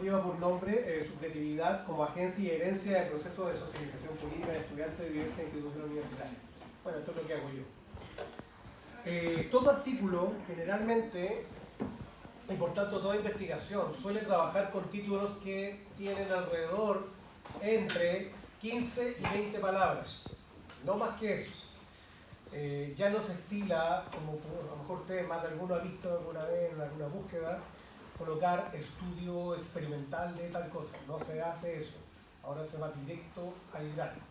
Lleva por nombre subjetividad como agencia y herencia del proceso de socialización política de estudiantes de diversas instituciones universitarias. Bueno, esto es lo que hago yo. Todo artículo, generalmente, y por tanto toda investigación, suele trabajar con títulos que tienen alrededor entre 15 y 20 palabras, no más que eso. Ya no se estila, como a lo mejor ustedes más de alguno ha visto alguna vez en alguna búsqueda, colocar estudio experimental de tal cosa. No se hace eso. Ahora se va directo al grano.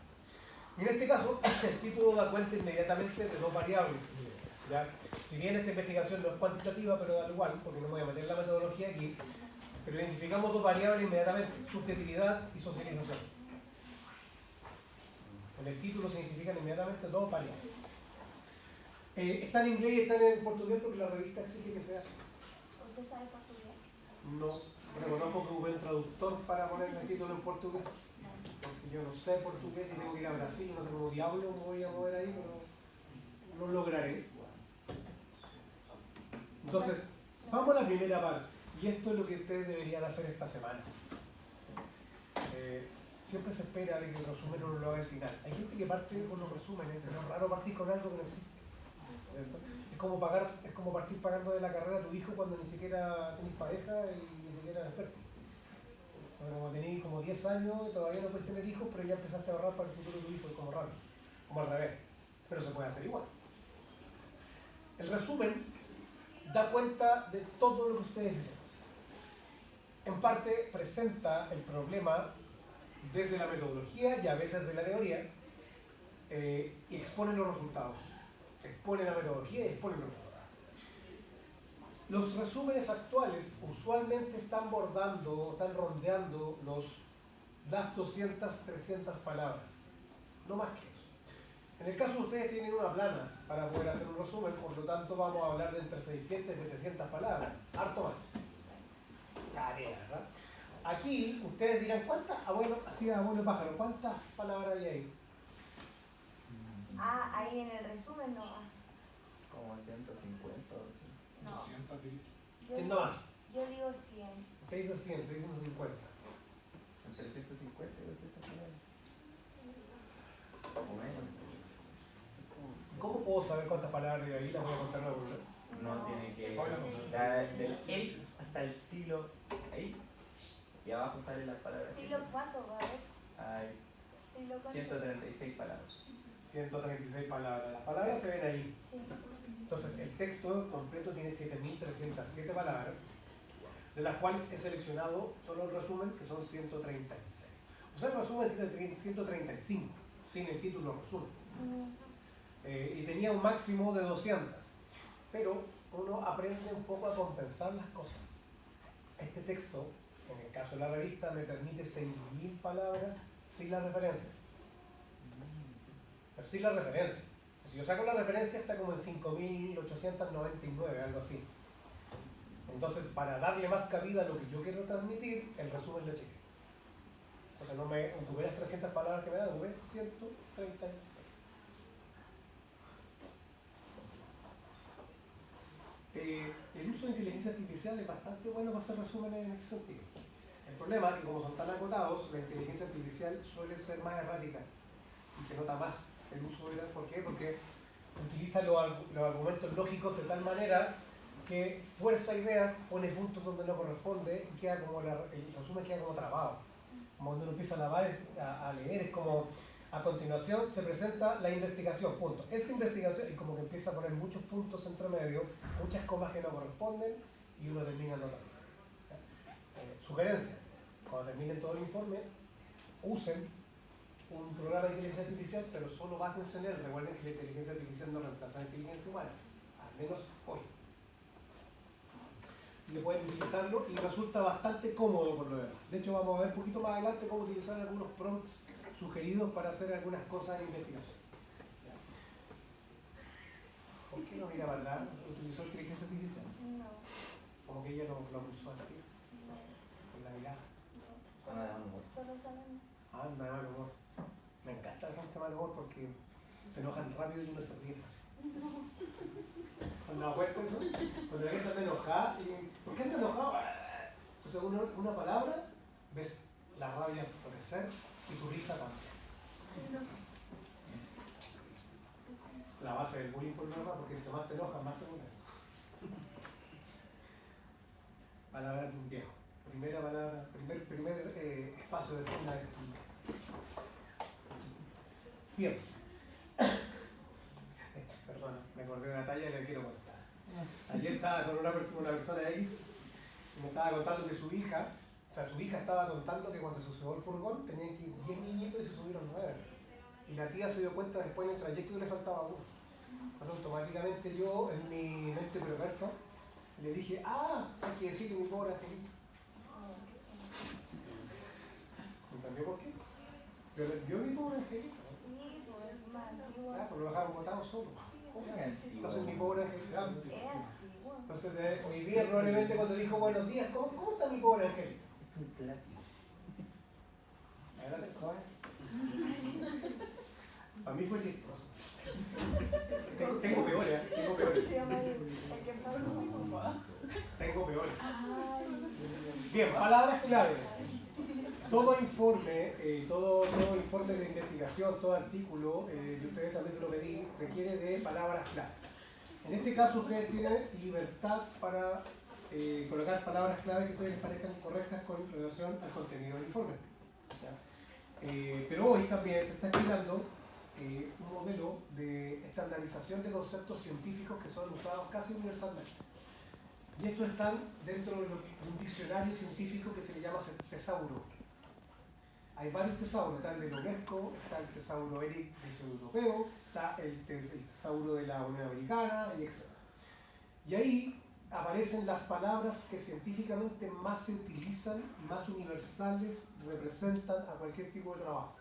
Y en este caso, el título da cuenta inmediatamente de dos variables. ¿Ya? Si bien esta investigación no es cuantitativa, pero da igual, porque no me voy a meter en la metodología aquí, pero identificamos dos variables inmediatamente, subjetividad y socialización. En el título se identifican inmediatamente dos variables. Está en inglés y está en portugués porque la revista exige que sea así. ¿Usted sabe portugués? No, reconozco que hubo un traductor para ponerme el título en portugués. Porque yo no sé portugués y tengo que ir a Brasil, no sé cómo diablo me voy a mover ahí, pero no lograré. Entonces, vamos a la primera parte. Y esto es lo que ustedes deberían hacer esta semana. Siempre se espera de que el resumen uno lo haga al final. Hay gente que parte con los resúmenes, pero es raro partir con algo que no existe. ¿Cierto? Es como partir pagando de la carrera a tu hijo cuando ni siquiera tenés pareja y ni siquiera eres fértil. Cuando tenéis como 10 años todavía no puedes tener hijos, pero ya empezaste a ahorrar para el futuro de tu hijo, es como raro, como al revés, pero se puede hacer igual. El resumen da cuenta de todo lo que ustedes hicieron. En parte presenta el problema desde la metodología y a veces de la teoría y expone los resultados. Expone la metodología y expone los resultados. Los resúmenes actuales usualmente están rondeando las 200, 300 palabras, no más que eso. En el caso de ustedes tienen una plana para poder hacer un resumen, por lo tanto vamos a hablar de entre 600 y 700 palabras, harto más. Tarea, ¿verdad? Aquí ustedes dirán, ¿cuántas, abuelo, así abuelo pájaro, cuántas palabras hay ahí? Ah, ahí en el resumen no va. Como 150 o así. No. 200 diría. ¿Quién no más? Yo digo 100. Usted dice 100, usted dice 150. Entre 150 y 200 palabras. O menos. ¿Cómo puedo saber cuántas palabras hay ahí? Las voy a contar luego, ¿no? No tiene que. Obviamente. Del el hasta el siglo. Ahí. Y abajo salen las palabras. ¿Siglo cuánto va a ver? Hay ¿Siglo cuánto? 136 palabras. 136 palabras. Las palabras se ven ahí. Sí. Entonces, el texto completo tiene 7.307 palabras, de las cuales he seleccionado solo el resumen, que son 136. O sea, el resumen tiene 135, sin el título resumen. Y tenía un máximo de 200. Pero uno aprende un poco a compensar las cosas. Este texto, en el caso de la revista, me permite 6.000 palabras sin las referencias. Pero sin las referencias. Si yo saco la referencia está como en 5.899, algo así. Entonces, para darle más cabida a lo que yo quiero transmitir, el resumen lo chequeo. Entonces no me ocupé las 300 palabras que me dan, ocupé 136. El uso de inteligencia artificial es bastante bueno para hacer resúmenes en este sentido. El problema es que como son tan acotados, la inteligencia artificial suele ser más errática y se nota más el uso de la... ¿Por qué? Porque utiliza los argumentos lógicos de tal manera que fuerza ideas, pone puntos donde no corresponde y queda como el resumen queda como trabado. Como cuando uno empieza a leer, es como a continuación se presenta la investigación, punto. Esta investigación, y como que empieza a poner muchos puntos entre medio, muchas comas que no corresponden y uno termina notando. Sugerencia, cuando terminen todo el informe, usen un programa de inteligencia artificial, pero solo básense en él. Recuerden que la inteligencia artificial no reemplaza la inteligencia humana, al menos hoy. Así que pueden utilizarlo y resulta bastante cómodo por lo demás. De hecho, vamos a ver un poquito más adelante cómo utilizar algunos prompts sugeridos para hacer algunas cosas en investigación. ¿Por qué no mira para atrás? ¿Utilizó inteligencia artificial? No. Como que ella lo usó al tiro, No. con la mirada. Zona de amor. Solo saben. Anda, mal humor. Me encanta la gente mal humor porque se enojan rápido y uno se ríe fácil. Cuando la gente está enojada y ¿por qué está enojado? Entonces Entonces una palabra, ves la rabia florecer y tu risa también. La base del bullying por norma, porque entre más te enojas, más te molestas. Palabra de un viejo. Primera palabra, primer espacio de forma de estudio. Bien. Perdona, me acordé de una talla y le quiero contar. Ayer estaba con una persona X y me estaba contando que su hija estaba contando que cuando se subió el furgón tenían que ir 10 niñitos y se subieron 9. Y la tía se dio cuenta después en el trayecto que le faltaba uno. Entonces automáticamente yo, en mi mente perversa, le dije, hay que decirle mi pobre angelito. ¿Entendió por qué? Yo mi pobre angelito. Sí, pues más antiguo. Pues lo dejaron botado solo. Antiguo. Entonces mi pobre angelito. Es antiguo. Entonces hoy día probablemente cuando dijo buenos días, ¿cómo está mi pobre angelito? Es un clásico. Adelante, ¿cómo es? Para mí fue chistoso. Tengo peores, tengo peores. Se llama el que fue mi papá. Tengo peores. Ay. Bien, palabras clave. Todo informe, todo informe de investigación, todo artículo, y ustedes también se lo pedí, requiere de palabras clave. En este caso ustedes tienen libertad para colocar palabras clave que a ustedes les parezcan correctas con relación al contenido del informe. ¿Ya? Pero hoy también se está creando un modelo de estandarización de conceptos científicos que son usados casi universalmente. Y estos están dentro de un diccionario científico que se le llama tesauro. Hay varios tesauros, está el de la UNESCO, está el tesauro ERIC del europeo, está el tesauro de la Unión Americana, y etc. Y ahí aparecen las palabras que científicamente más se utilizan y más universales representan a cualquier tipo de trabajo.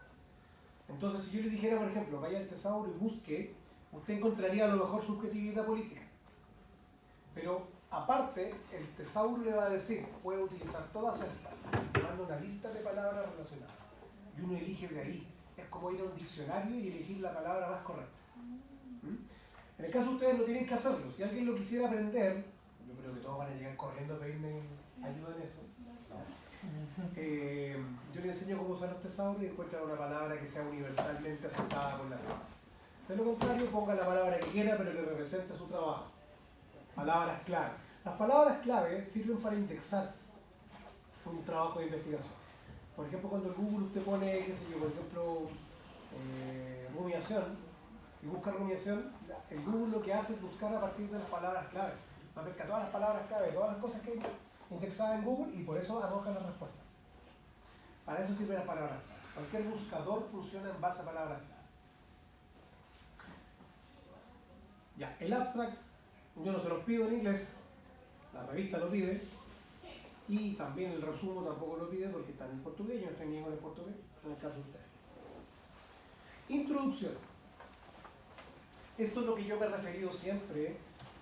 Entonces, si yo le dijera, por ejemplo, vaya al tesauro y busque, usted encontraría a lo mejor subjetividad política. Pero aparte, el tesauro le va a decir, puede utilizar todas estas, y te manda una lista de palabras relacionadas. Y uno elige de ahí. Es como ir a un diccionario y elegir la palabra más correcta. En el caso ustedes no tienen que hacerlo. Si alguien lo quisiera aprender, yo creo que todos van a llegar corriendo a pedirme ayuda en eso. Yo le enseño cómo usar los tesauros y encuentran una palabra que sea universalmente aceptada por las demás. De lo contrario, ponga la palabra que quiera, pero que represente su trabajo. Palabras clave. Las palabras clave sirven para indexar un trabajo de investigación. Por ejemplo, cuando en Google usted pone, qué sé yo, por ejemplo, rumiación, y busca rumiación, el Google lo que hace es buscar a partir de las palabras clave. Va a pescar todas las palabras clave, todas las cosas que hay indexadas en Google y por eso arroja las respuestas. Para eso sirven las palabras clave. Cualquier buscador funciona en base a palabras clave. Ya, el abstract, yo no se los pido en inglés, la revista lo pide, y también el resumen tampoco lo pide porque está en portugués, yo no estoy ni en portugués, en el caso de ustedes. Introducción. Esto es lo que yo me he referido siempre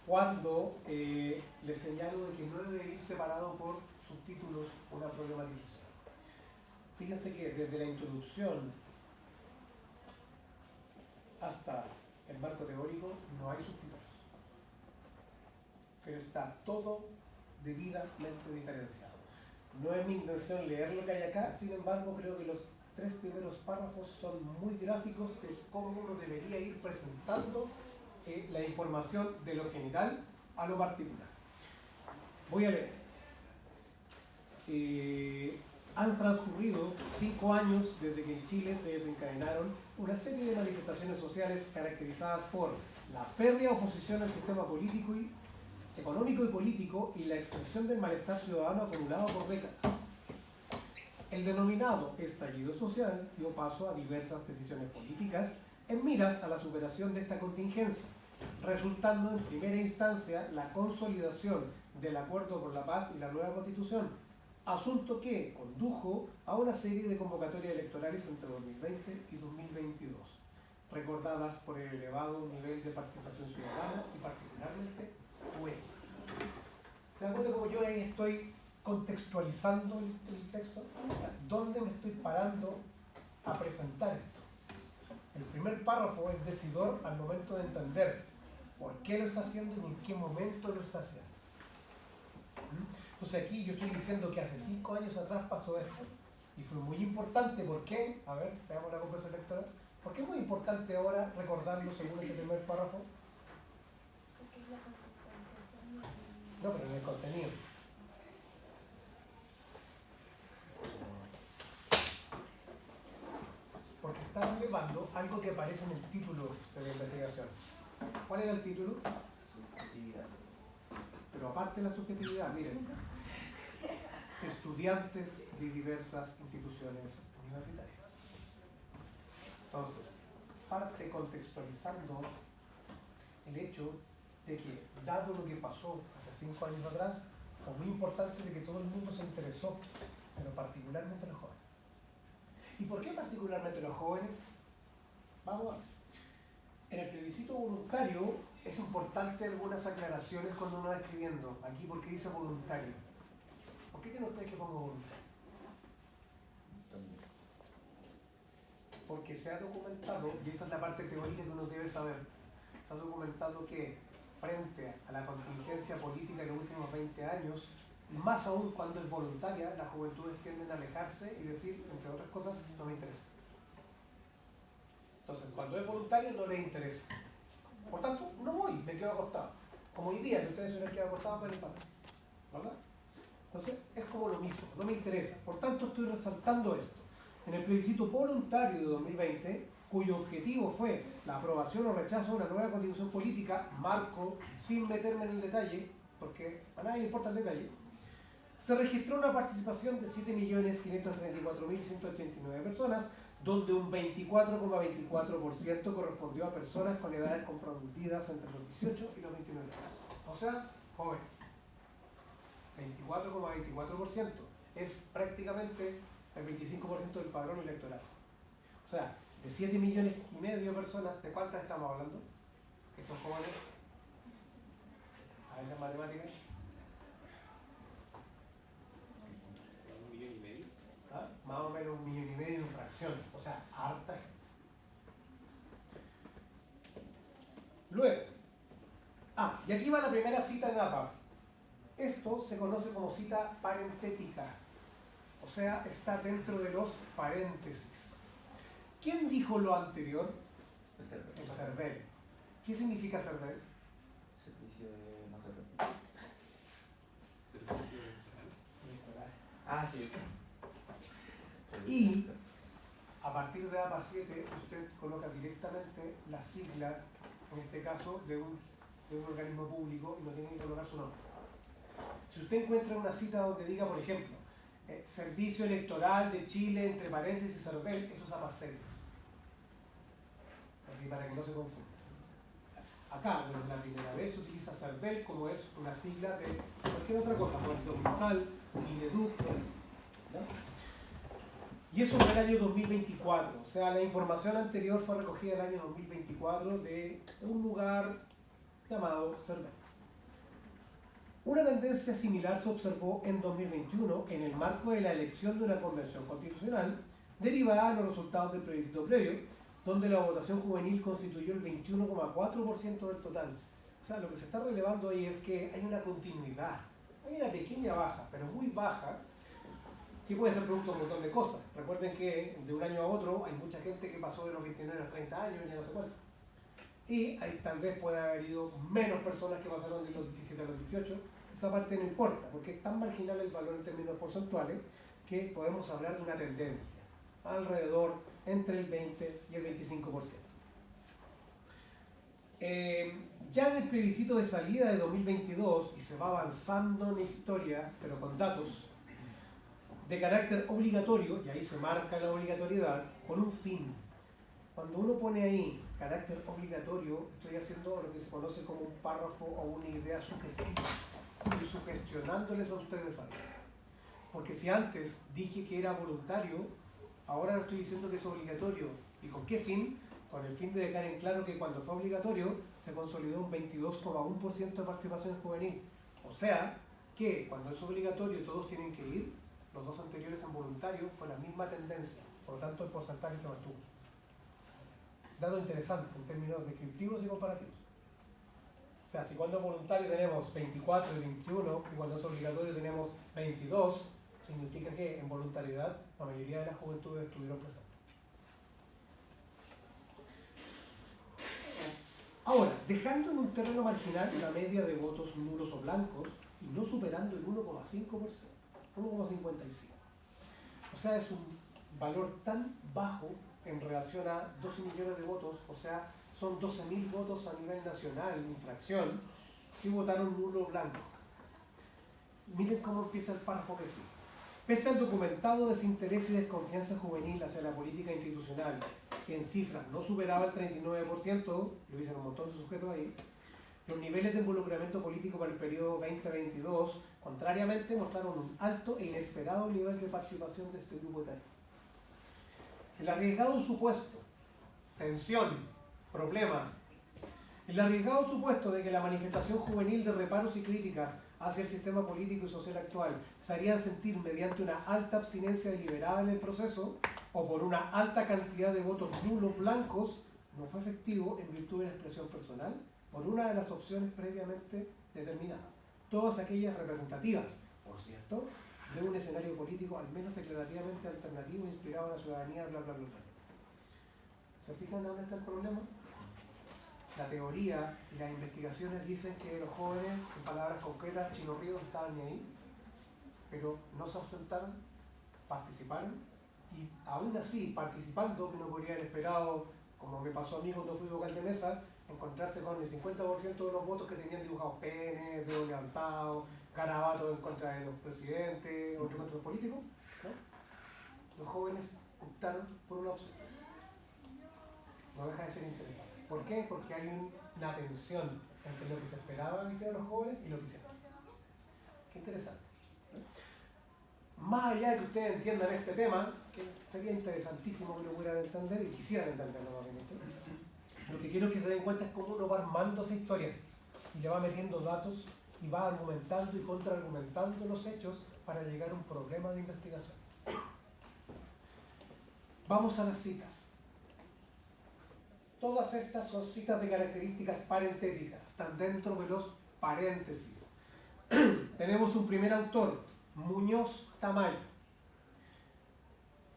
cuando les señalo de que no debe ir separado por subtítulos una problematización. Fíjense que desde la introducción hasta el marco teórico no hay subtítulos, pero está todo debidamente diferenciado. No es mi intención leer lo que hay acá, sin embargo creo que los 3 primeros párrafos son muy gráficos de cómo uno debería ir presentando la información de lo general a lo particular. Voy a leer. Han transcurrido 5 años desde que en Chile se desencadenaron una serie de manifestaciones sociales caracterizadas por la férrea oposición al sistema político y económico y político y la expresión del malestar ciudadano acumulado por décadas. El denominado estallido social dio paso a diversas decisiones políticas en miras a la superación de esta contingencia, resultando en primera instancia la consolidación del Acuerdo por la Paz y la nueva Constitución, asunto que condujo a una serie de convocatorias electorales entre 2020 y 2022, recordadas por el elevado nivel de participación ciudadana y particularmente bueno. ¿Se dan cuenta cómo yo ahí estoy contextualizando el texto? ¿Dónde me estoy parando a presentar esto? El primer párrafo es decidor al momento de entender por qué lo está haciendo y en qué momento lo está haciendo. Entonces aquí yo estoy diciendo que hace 5 años atrás pasó esto. Y fue muy importante. ¿Por qué? A ver, veamos la conversación electoral. ¿Por qué es muy importante ahora recordarlo según ese primer párrafo? Porque es la contextualización y... No, pero en el contenido. Porque está relevando algo que aparece en el título de la investigación. ¿Cuál era el título? Subjetividad. Pero aparte de la subjetividad, miren, estudiantes de diversas instituciones universitarias. Entonces, parte contextualizando el hecho de que, dado lo que pasó hace 5 años atrás, fue muy importante de que todo el mundo se interesó, pero particularmente los jóvenes. ¿Y por qué particularmente los jóvenes? Vamos a ver. En el plebiscito voluntario es importante algunas aclaraciones cuando uno va escribiendo. Aquí, ¿por qué dice voluntario? ¿Por qué creen ustedes que pongo voluntario? Porque se ha documentado, y esa es la parte teórica que uno debe saber, se ha documentado que frente a la contingencia política de los últimos 20 años, y más aún cuando es voluntaria, las juventudes tienden a alejarse y decir, entre otras cosas, no me interesa. Entonces, cuando es voluntario, no les interesa. Por tanto, no voy, me quedo acostado. Como hoy día, que ustedes se han quedado acostados para el pan. ¿Verdad? Entonces, es como lo mismo, no me interesa. Por tanto, estoy resaltando esto. En el plebiscito voluntario de 2020, cuyo objetivo fue la aprobación o rechazo de una nueva constitución política, marco, sin meterme en el detalle, porque a nadie le importa el detalle, se registró una participación de 7.534.189 personas, donde un 24,24% correspondió a personas con edades comprendidas entre los 18 y los 29 años. O sea, jóvenes. 24,24%. Es prácticamente el 25% del padrón electoral. O sea, de 7,5 millones de personas, ¿de cuántas estamos hablando? Que son jóvenes. A ver las matemáticas. 1,5 millones. ¿Ah? Más o menos 1,5 millones en fracción. O sea, harta. Luego. Y aquí va la primera cita en APA. Esto se conoce como cita parentética. O sea, está dentro de los paréntesis. ¿Quién dijo lo anterior? El CERVEL. El CERVEL. ¿Qué significa CERVEL? Servicio de no sé. Servicio electoral. Ah, sí. Y a partir de APA 7, usted coloca directamente la sigla, en este caso, de un organismo público y no tiene que colocar su nombre. Si usted encuentra una cita donde diga, por ejemplo, Servicio Electoral de Chile, entre paréntesis, CERVEL, eso es APA 6. Así para que no se confunda. Acá, desde la primera vez, se utiliza CERVEL como es una sigla de cualquier otra cosa, puede ser MISAL, INEDUC, ¿no? Y eso fue el año 2024, o sea, la información anterior fue recogida el año 2024 de un lugar llamado CERVEL. Una tendencia similar se observó en 2021 en el marco de la elección de una convención constitucional derivada de los resultados del plebiscito previo, donde la votación juvenil constituyó el 21,4% del total. O sea, lo que se está relevando ahí es que hay una continuidad, hay una pequeña baja, pero muy baja, que puede ser producto de un montón de cosas. Recuerden que de un año a otro hay mucha gente que pasó de los 29 a los 30 años y ya no sé cuánto. Y ahí tal vez pueda haber ido menos personas que pasaron de los 17 a los 18. Esa parte no importa, porque es tan marginal el valor en términos porcentuales que podemos hablar de una tendencia alrededor entre el 20 y el 25%. Ya en el plebiscito de salida de 2022, y se va avanzando en la historia, pero con datos de carácter obligatorio, y ahí se marca la obligatoriedad, con un fin. Cuando uno pone ahí carácter obligatorio, estoy haciendo lo que se conoce como un párrafo o una idea sugestiva. Estoy sugestionándoles a ustedes algo. Porque si antes dije que era voluntario, ahora estoy diciendo que es obligatorio. ¿Y con qué fin? Con el fin de dejar en claro que cuando fue obligatorio se consolidó un 22,1% de participación juvenil. O sea, que cuando es obligatorio todos tienen que ir, los dos anteriores en voluntario fue la misma tendencia. Por lo tanto, el porcentaje se mantuvo. Dato interesante en términos descriptivos y comparativos. sea, si cuando es voluntario tenemos 24 y 21, y cuando es obligatorio tenemos 22, significa que en voluntariedad la mayoría de las juventudes estuvieron presentes. Ahora, dejando en un terreno marginal la media de votos nulos o blancos y no superando el 1,5%, 1,55%. O sea, es un valor tan bajo en relación a 12 millones de votos, o sea, son 12.000 votos a nivel nacional en infracción que votaron nulo o blanco. Miren cómo empieza el párrafo que sigue. Pese al documentado desinterés y desconfianza juvenil hacia la política institucional, que en cifras no superaba el 39%, lo dicen un montón de sujetos ahí, los niveles de involucramiento político para el periodo 2022, contrariamente, mostraron un alto e inesperado nivel de participación de este grupo etario. El arriesgado supuesto, tensión, problema, el arriesgado supuesto de que la manifestación juvenil de reparos y críticas hacia el sistema político y social actual se harían sentir mediante una alta abstinencia deliberada en el proceso o por una alta cantidad de votos nulos blancos no fue efectivo en virtud de la expresión personal por una de las opciones previamente determinadas, todas aquellas representativas, por cierto, de un escenario político al menos declarativamente alternativo inspirado en la ciudadanía, bla, bla, bla, bla. ¿Se fijan dónde está el problema? La teoría y las investigaciones dicen que los jóvenes, en palabras concretas, Chino Ríos, estaban ni ahí, pero no se ausentaron, participaron, y aún así, participando, que no podrían haber esperado, como me pasó a mí cuando fui vocal de mesa, encontrarse con el 50% de los votos que tenían dibujados penes, dedos levantados, garabatos en contra de los presidentes o en contra de los políticos, ¿no? Los jóvenes optaron por una opción. No deja de ser interesante. ¿Por qué? Porque hay una tensión entre lo que se esperaba que hicieran los jóvenes y lo que hicieron. Qué interesante. Más allá de que ustedes entiendan este tema, que sería interesantísimo que lo pudieran entender y quisieran entenderlo obviamente, lo que quiero que se den cuenta es cómo uno va armando esa historia y le va metiendo datos y va argumentando y contraargumentando los hechos para llegar a un problema de investigación. Vamos a las citas. Todas estas son citas de características parentéticas, están dentro de los paréntesis. Tenemos un primer autor, Muñoz Tamayo.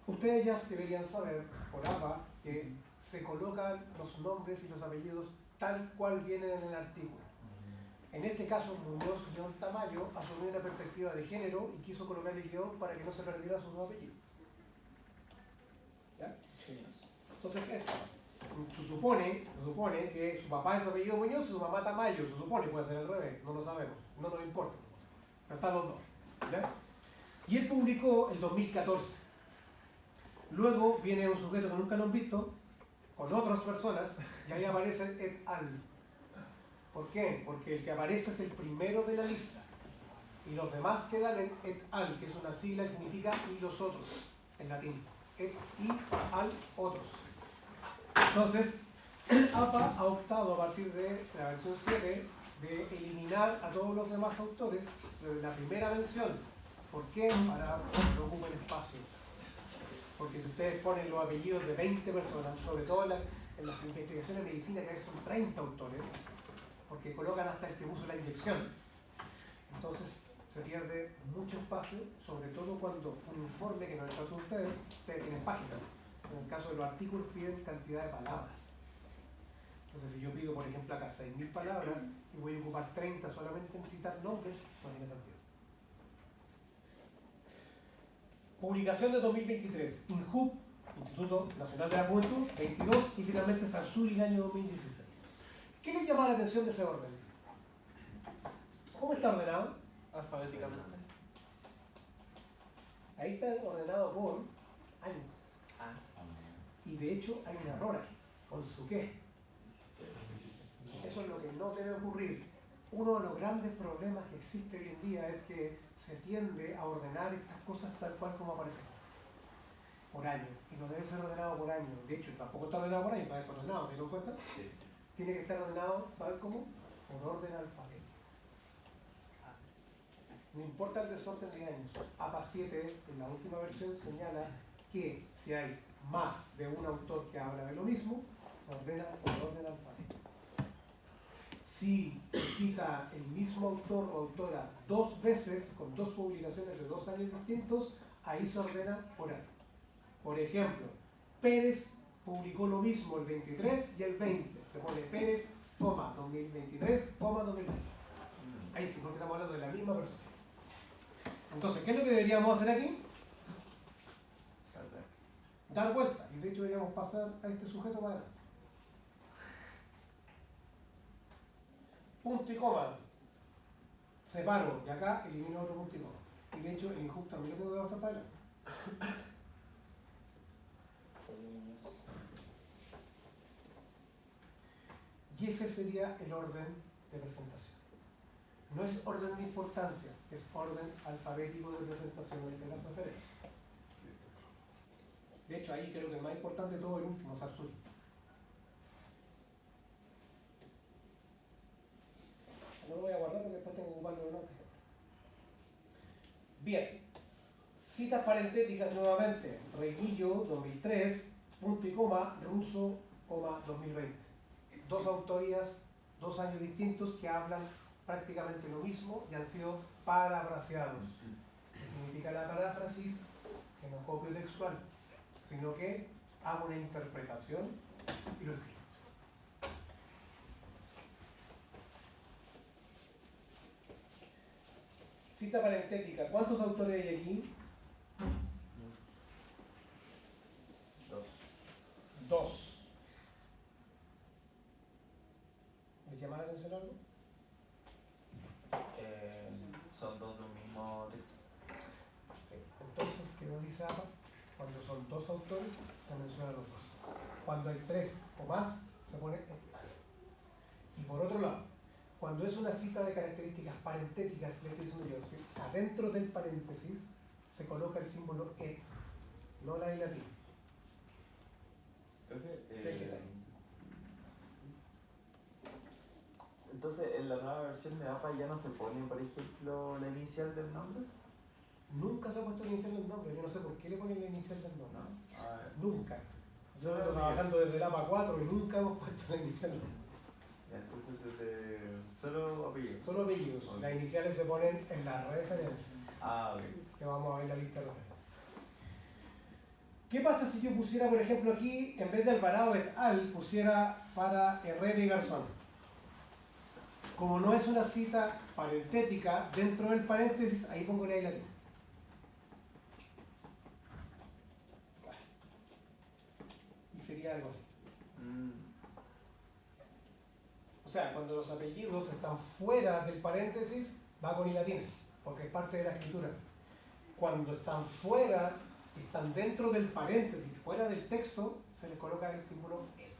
Ustedes ya deberían saber, por APA, que se colocan los nombres y los apellidos tal cual vienen en el artículo. En este caso, Muñoz-Tamayo asumió una perspectiva de género y quiso colocar el guión para que no se perdiera su nuevo apellido. ¿Ya? Entonces, eso. Se supone que su papá es apellido Muñoz y su mamá Tamayo. Se supone, puede ser al revés, no lo sabemos, no nos importa. Pero están los dos. ¿Ya? Y él publicó el 2014. Luego viene un sujeto que nunca lo han visto, con otras personas, y ahí aparece et al. ¿Por qué? Porque el que aparece es el primero de la lista. Y los demás quedan en et al, que es una sigla que significa y los otros, en latín. Et y al otros. Entonces, APA ha optado a partir de la versión 7 de eliminar a todos los demás autores desde la primera mención. ¿Por qué? Para que no ocupen espacio. Porque si ustedes ponen los apellidos de 20 personas, sobre todo en las investigaciones de medicina, que son 30 autores, porque colocan hasta el que puso la inyección, entonces se pierde mucho espacio, sobre todo cuando un informe, que en el caso de ustedes tienen páginas. En el caso de los artículos piden cantidad de palabras. Entonces si yo pido, por ejemplo, acá 6.000 palabras y voy a ocupar 30 solamente en citar nombres, no tiene sentido. Publicación de 2023, INJUV, Instituto Nacional de la Juventud, 22, y finalmente Sarsuri, el año 2016. ¿Qué les llama la atención de ese orden? ¿Cómo está ordenado? Alfabéticamente. Ahí está ordenado por año. Ah. Y de hecho hay un error aquí, con su qué. Eso es lo que no debe ocurrir. Uno de los grandes problemas que existe hoy en día es que se tiende a ordenar estas cosas tal cual como aparecen. Por año. Y no debe ser ordenado por año. De hecho, tampoco está ordenado por año, está desordenado, ¿se dan cuenta? Sí. Tiene que estar ordenado, ¿saben cómo? Por orden alfabético. No importa el desorden de años. APA 7, en la última versión, señala que si hay más de un autor que habla de lo mismo, se ordena por orden alfabético. Si se cita el mismo autor o autora 2 veces, con 2 publicaciones de 2 años distintos, ahí se ordena por año. Por ejemplo, Pérez publicó lo mismo el 23 y el 20. Se pone Pérez, 2023, 2020. Ahí sí, porque estamos hablando de la misma persona. Entonces, ¿qué es lo que deberíamos hacer aquí? Saltar. Dar vuelta. Y de hecho deberíamos pasar a este sujeto para adelante. Punto y coma. Separo y acá elimino otro punto y coma. Y de hecho el injusto también lo tengo que pasar para adelante. Y ese sería el orden de presentación. No es orden de importancia, es orden alfabético de presentación de las referencias. De hecho, ahí creo que el más importante de todo, el último, es Sarsuri. No lo voy a guardar porque después tengo que ocuparlo en otro. Bien. Citas parentéticas nuevamente. Reguillo, 2003, punto y coma, Russo, 2020. 2 autorías, 2 años distintos que hablan prácticamente lo mismo y han sido parafraseados. ¿Qué significa la paráfrasis? Que no copio textual, sino que hago una interpretación y lo escribo. Cita parentética. ¿Cuántos autores hay aquí? 2. ¿Les llama la atención algo? Son 2 de un mismo texto. Entonces, ¿qué nos dice APA? Cuando son 2 autores, se mencionan los 2. Cuando hay 3 o más, se pone et al. Y por otro lado, cuando es una cita de características parentéticas, le estoy diciendo yo, ¿sí? Adentro del paréntesis se coloca el símbolo et, no la I latina. Entonces, en la nueva versión de APA ya no se pone, por ejemplo, la inicial del nombre. Nunca se ha puesto la inicial del nombre, yo no sé por qué le ponen la inicial del nombre. ¿No? A ver. Nunca. Yo vengo trabajando desde el APA 4 y nunca hemos puesto la inicial del nombre. Entonces, desde solo apellido. Solo apellidos. Ok. Las iniciales se ponen en las referencias. Ah, ok. Que vamos a ver la lista de referencias. ¿Qué pasa si yo pusiera, por ejemplo, aquí, en vez de Alvarado et al, pusiera para Herrera y Garzón? Como no es una cita parentética, dentro del paréntesis, ahí pongo la I latina. Y sería algo así. O sea, cuando los apellidos están fuera del paréntesis, va con I latina, porque es parte de la escritura. Cuando están fuera, están dentro del paréntesis, fuera del texto, se les coloca el símbolo et.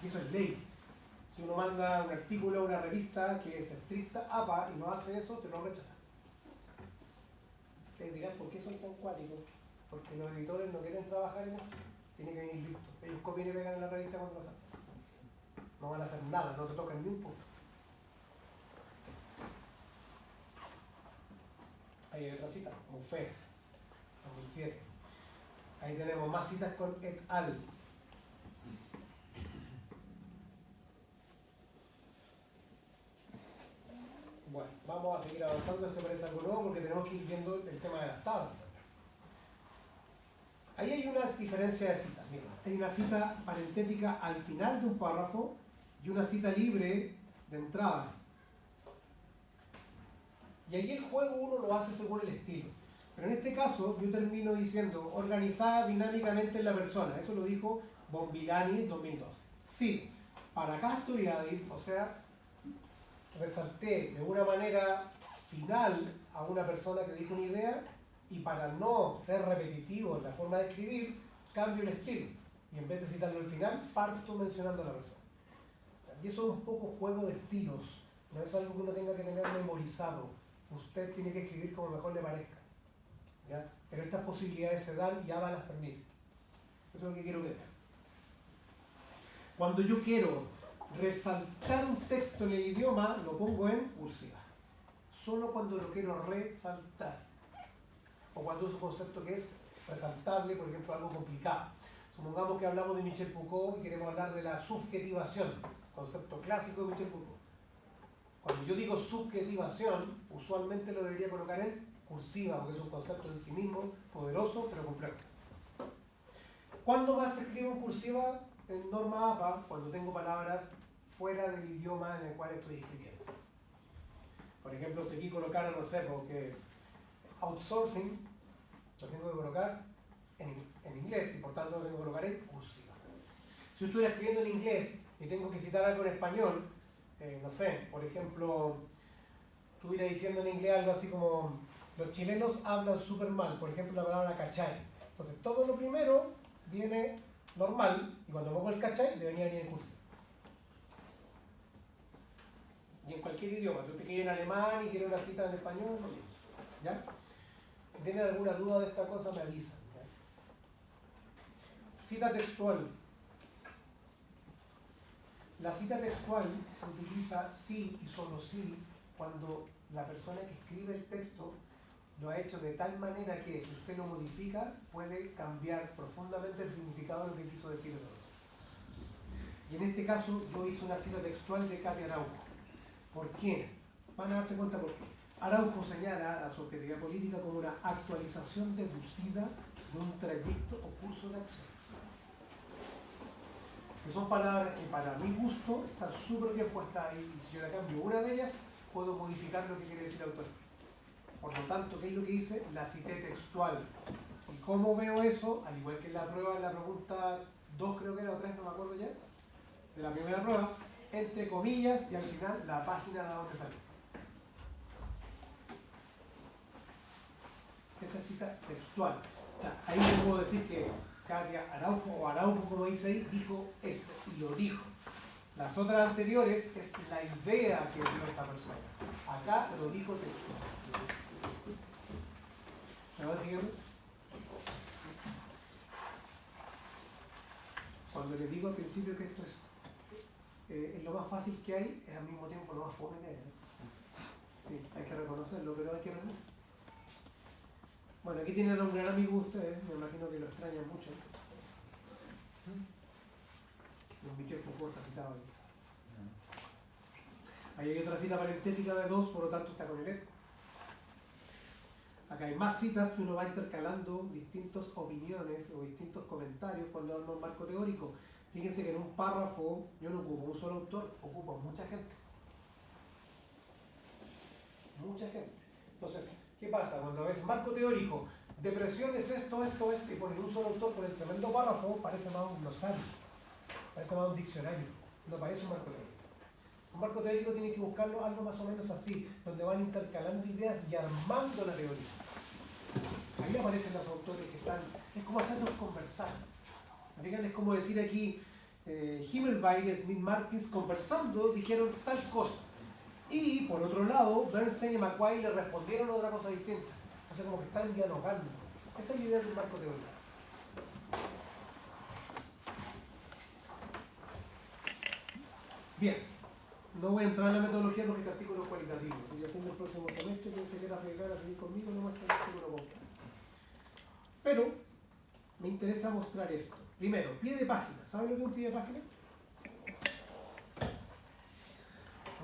Y eso es ley. Si uno manda un artículo a una revista que es estricta APA y no hace eso, te lo rechazan. Ustedes dirán, ¿por qué son tan cuáticos? Porque los editores no quieren trabajar en esto. Tiene que venir listo. Ellos copian y pegan en la revista cuando lo saben. No van a hacer nada, no te tocan ni un punto. Ahí hay otra cita, Buffet, 2007. Ahí tenemos más citas con et al. Bueno, vamos a seguir avanzando, se parece algo nuevo porque tenemos que ir viendo el tema de las tablas. Ahí hay unas diferencias de citas. Mira, hay una cita parentética al final de un párrafo y una cita libre de entrada. Y ahí el juego uno lo hace según el estilo. Pero en este caso yo termino diciendo organizada dinámicamente en la persona. Eso lo dijo Bombilani en 2012. Sí, para Castoriadis, o sea, resalté de una manera final a una persona que dijo una idea y para no ser repetitivo en la forma de escribir, cambio el estilo. Y en vez de citarlo al final, parto mencionando a la persona. Y eso es un poco juego de estilos. No es algo que uno tenga que tener memorizado. Usted tiene que escribir como mejor le parezca. ¿Ya? Pero estas posibilidades se dan y ABA las permite. Eso es lo que quiero que vean. Cuando yo quiero resaltar un texto en el idioma, lo pongo en cursiva. Solo cuando lo quiero resaltar. O cuando uso un concepto que es resaltable, por ejemplo, algo complicado. Supongamos que hablamos de Michel Foucault y queremos hablar de la subjetivación. concepto clásico de Michel Foucault. Cuando yo digo subjetivación, usualmente lo debería colocar en cursiva, porque es un concepto en sí mismo poderoso, pero complejo. ¿Cuándo más se escribe en cursiva? En norma APA, cuando tengo palabras fuera del idioma en el cual estoy escribiendo. Por ejemplo, si aquí colocara, no sé, porque outsourcing lo tengo que colocar en inglés y por tanto lo tengo que colocar en cursiva. Si yo estuviera escribiendo en inglés y tengo que citar algo en español, no sé, por ejemplo, estuviera diciendo en inglés algo así como los chilenos hablan súper mal, por ejemplo la palabra cachai. Entonces todo lo primero viene normal y cuando pongo el cachai debería venir en cursiva. Y en cualquier idioma, si usted quiere en alemán y quiere una cita en español, ¿ya? Si tienen alguna duda de esta cosa me avisan. ¿Ya? Cita textual. La cita textual se utiliza sí y solo sí cuando la persona que escribe el texto lo ha hecho de tal manera que si usted lo modifica puede cambiar profundamente el significado de lo que quiso decir el otro. Y en este caso yo hice una cita textual de Katia Araujo. ¿Por qué? Van a darse cuenta por qué. Araujo señala a su objetividad política como una actualización deducida de un trayecto o curso de acción. Que son palabras que para mi gusto están súper bien puestas ahí y si yo le cambio una de ellas puedo modificar lo que quiere decir el autor. Por lo tanto, ¿qué es lo que dice? La cité textual. ¿Y cómo veo eso? Al igual que en la prueba, en la pregunta 2 creo que era o 3, no me acuerdo ya, de la primera prueba, entre comillas y al final la página de donde salió. Esa cita textual. O sea, ahí yo puedo decir que Katia Araujo o Araujo, como dice ahí, dijo esto y lo dijo. Las otras anteriores es la idea que dio esa persona. Acá lo dijo textual. ¿Me van siguiendo? Cuando les digo al principio que esto es lo más fácil que hay, es al mismo tiempo lo más fome que hay. Sí, hay que reconocerlo, pero hay que reconocerlo. Bueno, aquí tienen a un gran amigo de ustedes, me imagino que lo extrañan mucho. Don Michel Foucault está citado ahí. Ahí hay otra cita parentética de 2, por lo tanto está con el eco. Acá hay más citas que uno va intercalando distintas opiniones o distintos comentarios cuando habla un marco teórico. Fíjense que en un párrafo yo no ocupo un solo autor, ocupo mucha gente. Mucha gente. Entonces, ¿qué pasa? Cuando ves marco teórico, depresión es esto, y pones un solo autor por el tremendo párrafo, parece más un glosario, parece más un diccionario, no parece un marco teórico. Un marco teórico tiene que buscarlo algo más o menos así, donde van intercalando ideas y armando la teoría. Ahí aparecen los autores que están, es como hacerlos conversar. Es como decir aquí, Himmelweis y Smith Martins conversando dijeron tal cosa. Y por otro lado, Bernstein y Macquay le respondieron otra cosa distinta. O sea, como que están dialogando. Esa es la idea del marco teórico. Bien, no voy a entrar en la metodología porque este artículo es cualitativo. Si yo tengo el próximo semestre, quien se quiera arriesgar a seguir conmigo, no más que el artículo completo. Pero me interesa mostrar esto. Primero, pie de página. ¿Saben lo que es un pie de página?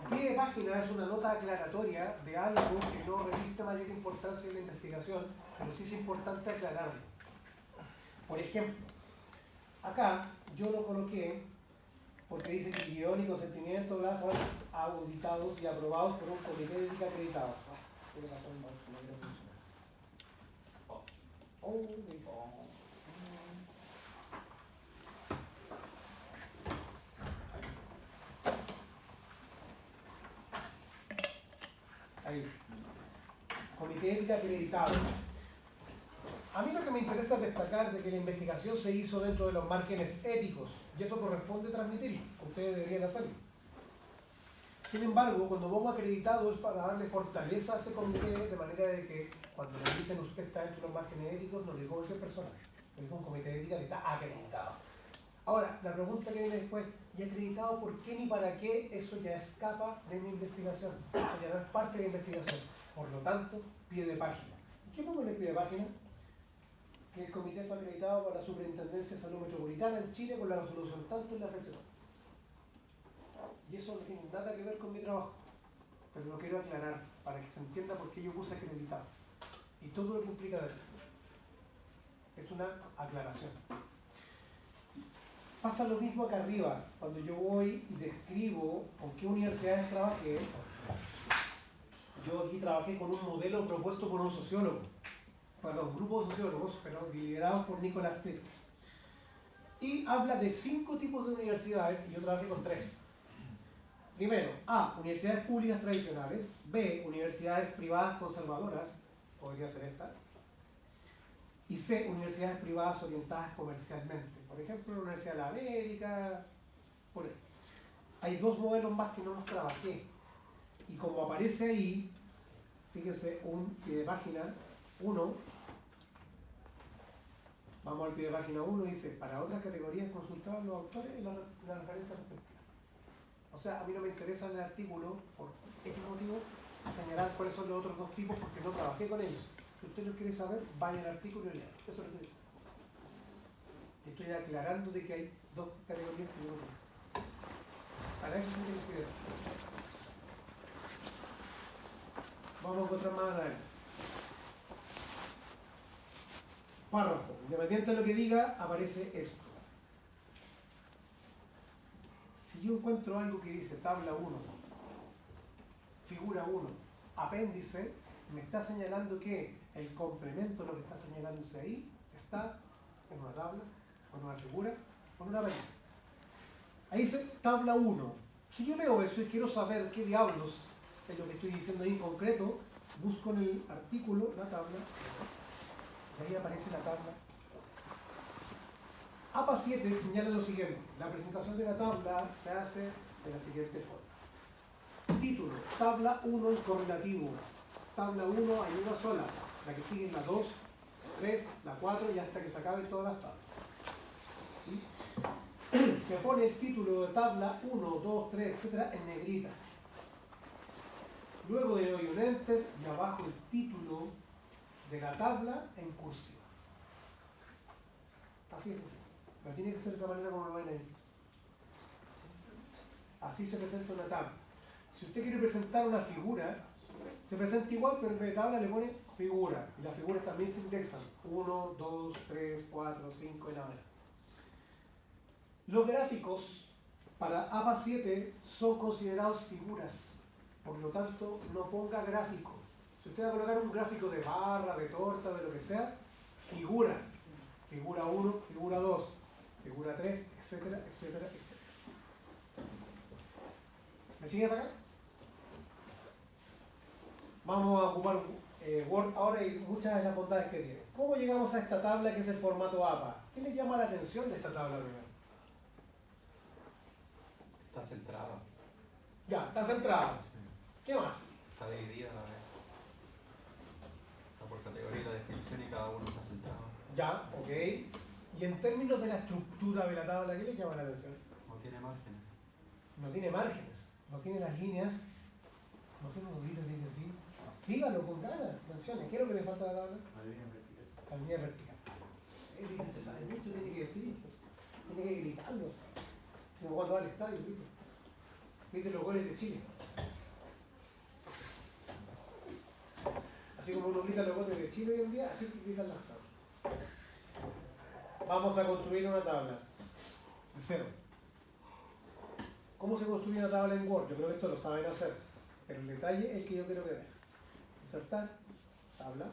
Un pie de página es una nota aclaratoria de algo que no reviste mayor importancia en la investigación, pero sí es importante aclararlo. Por ejemplo, acá yo lo coloqué porque dice que guión y consentimiento fueron auditados y aprobados por un comité de ética acreditado. ¿Qué le pasó al mouse? No quiere funcionar. Me dice. Ahí. Comité de ética acreditado. A mí lo que me interesa es destacar de que la investigación se hizo dentro de los márgenes éticos y eso corresponde transmitirlo. Ustedes deberían hacerlo. Sin embargo, cuando pongo acreditado es para darle fortaleza a ese comité de manera de que cuando le dicen usted está dentro de los márgenes éticos, no le digo cualquier persona, le digo un comité de ética que está acreditado. Ahora, la pregunta que viene después, ¿y acreditado por qué ni para qué? Eso ya escapa de mi investigación, eso ya no es parte de la investigación. Por lo tanto, pie de página. ¿Qué pongo en el pie de página? Que el comité fue acreditado por la Superintendencia de Salud Metropolitana en Chile con la resolución tanto en la fecha. Y eso no tiene nada que ver con mi trabajo, pero lo quiero aclarar para que se entienda por qué yo puse acreditado y todo lo que implica detrás. Es una aclaración. Pasa lo mismo acá arriba, cuando yo voy y describo con qué universidades trabajé. Yo aquí trabajé con un modelo propuesto por un sociólogo, perdón, un grupo de sociólogos, pero liderados por Nicolás Flick. Y habla de 5 tipos de universidades y yo trabajé con 3. Primero, A, universidades públicas tradicionales. B, universidades privadas conservadoras, podría ser esta. Y C, universidades privadas orientadas comercialmente. Por ejemplo, la Universidad de la América, por ahí. Hay 2 modelos más que no los trabajé. Y como aparece ahí, fíjense, un pie de página 1. Vamos al pie de página 1 y dice, para otras categorías consultados los autores en la referencia respectiva. O sea, a mí no me interesa en el artículo, por X motivo, señalar cuáles son los otros 2 tipos porque no trabajé con ellos. Si usted lo quiere saber, vaya al artículo y lea. Eso es lo que dice. Estoy aclarando de que hay 2 categorías que yo no utilizo. Para eso tiene que cuidar. Vamos a encontrar más adelante. Párrafo. Independiente de lo que diga, aparece esto. Si yo encuentro algo que dice tabla 1, figura 1, apéndice, me está señalando que el complemento, lo que está señalándose ahí, está en una tabla, o en una figura, o en una apéndice. Ahí dice tabla 1. Si yo leo eso y quiero saber qué diablos es lo que estoy diciendo ahí en concreto, busco en el artículo la tabla, y ahí aparece la tabla. APA 7 señala lo siguiente: la presentación de la tabla se hace de la siguiente forma. Título, tabla 1 en correlativo. Tabla 1 hay una sola, la que sigue la 2, la 3, la 4 y hasta que se acaben todas las tablas. ¿Sí? Se pone el título de tabla 1, 2, 3, etc. en negrita. Luego le doy un enter y abajo el título de la tabla en cursiva. Así es así. Pero tiene que ser de esa manera como lo ven ahí. Así se presenta una tabla. Si usted quiere presentar una figura, se presenta igual, pero en vez de tabla le pone figura. Y las figuras también se indexan. 1, 2, 3, 4, 5 y la manera. Los gráficos para APA 7 son considerados figuras. Por lo tanto, no ponga gráfico. Si usted va a colocar un gráfico de barra, de torta, de lo que sea, figura. Figura 1, figura 2, figura 3, etcétera, etcétera, etcétera. ¿Me siguen hasta acá? Vamos a ocupar Word ahora y muchas de las bondades que tiene. ¿Cómo llegamos a esta tabla que es el formato APA? ¿Qué le llama la atención de esta tabla primero? Está centrada. Ya, está centrada. ¿Qué más? Está dividida a la vez. Está por categoría la descripción y cada uno está centrado. Ya, ok. Y en términos de la estructura de la tabla, ¿qué le llama la atención? No tiene márgenes. No tiene márgenes, no tiene las líneas. ¿Por qué no lo dice así, así? Dígalo con ganas, mencione. ¿Qué es lo que le falta a la tabla? La línea vertical. La línea vertical. Usted sabe mucho, tiene que decir, tiene que gritarlo. Si no, cuando va al estadio, ¿viste? ¿Viste los goles de Chile? Así como uno grita los goles de Chile hoy en día, así que gritan las tablas. Vamos a construir una tabla de cero. ¿Cómo se construye una tabla en Word? Yo creo que esto lo saben hacer, pero el detalle es el que yo quiero que vean. Insertar, tabla.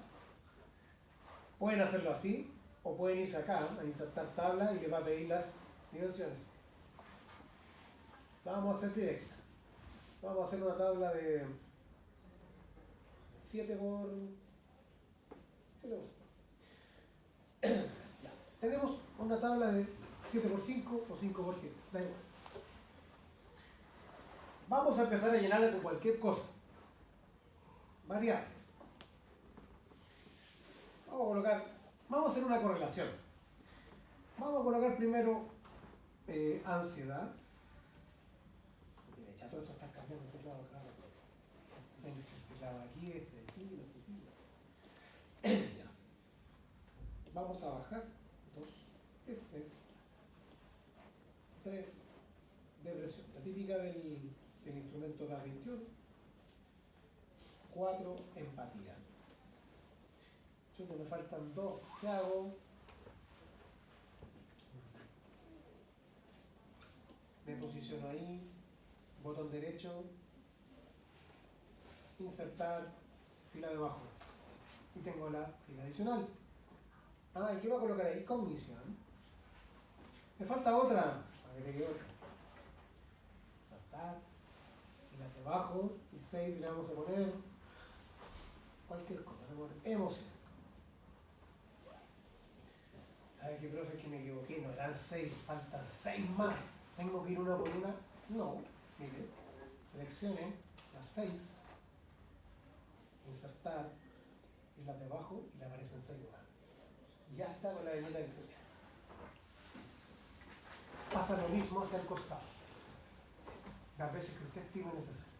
Pueden hacerlo así, o pueden irse acá a insertar tabla y les va a pedir las dimensiones. La vamos a hacer directa. Vamos a hacer una tabla de 7 por 7 por. Ya. Tenemos una tabla de 7 por 5 o 5 por 7. Da igual. Vamos a empezar a llenarla con cualquier cosa. Variables. Vamos a hacer una correlación. Vamos a colocar primero ansiedad. Todo esto está cambiando de lado acá. Este lado aquí, este de aquí, este de aquí. Vamos a bajar 2, estrés, 3, depresión. La típica dinámica del instrumento DA 21. 4, empatía. Chuta, me faltan 2. ¿Qué hago? Me posiciono ahí, botón derecho, insertar, fila de abajo. Y tengo la fila adicional. Ah, ¿y qué voy a colocar ahí? Cognición. Me falta otra. Agregué otra. Insertar, fila de abajo, y 6 le vamos a poner cualquier cosa. Le pongo emoción. ¿Sabe qué, profe? Es que me equivoqué, no eran 6, faltan 6 más. ¿Tengo que ir una por una? No. Mire, seleccione las 6, insertar, y las de abajo, y le aparecen 6 más. Ya está con la viñeta que tenía. Pasa lo mismo hacia el costado. Las veces que usted estime necesario.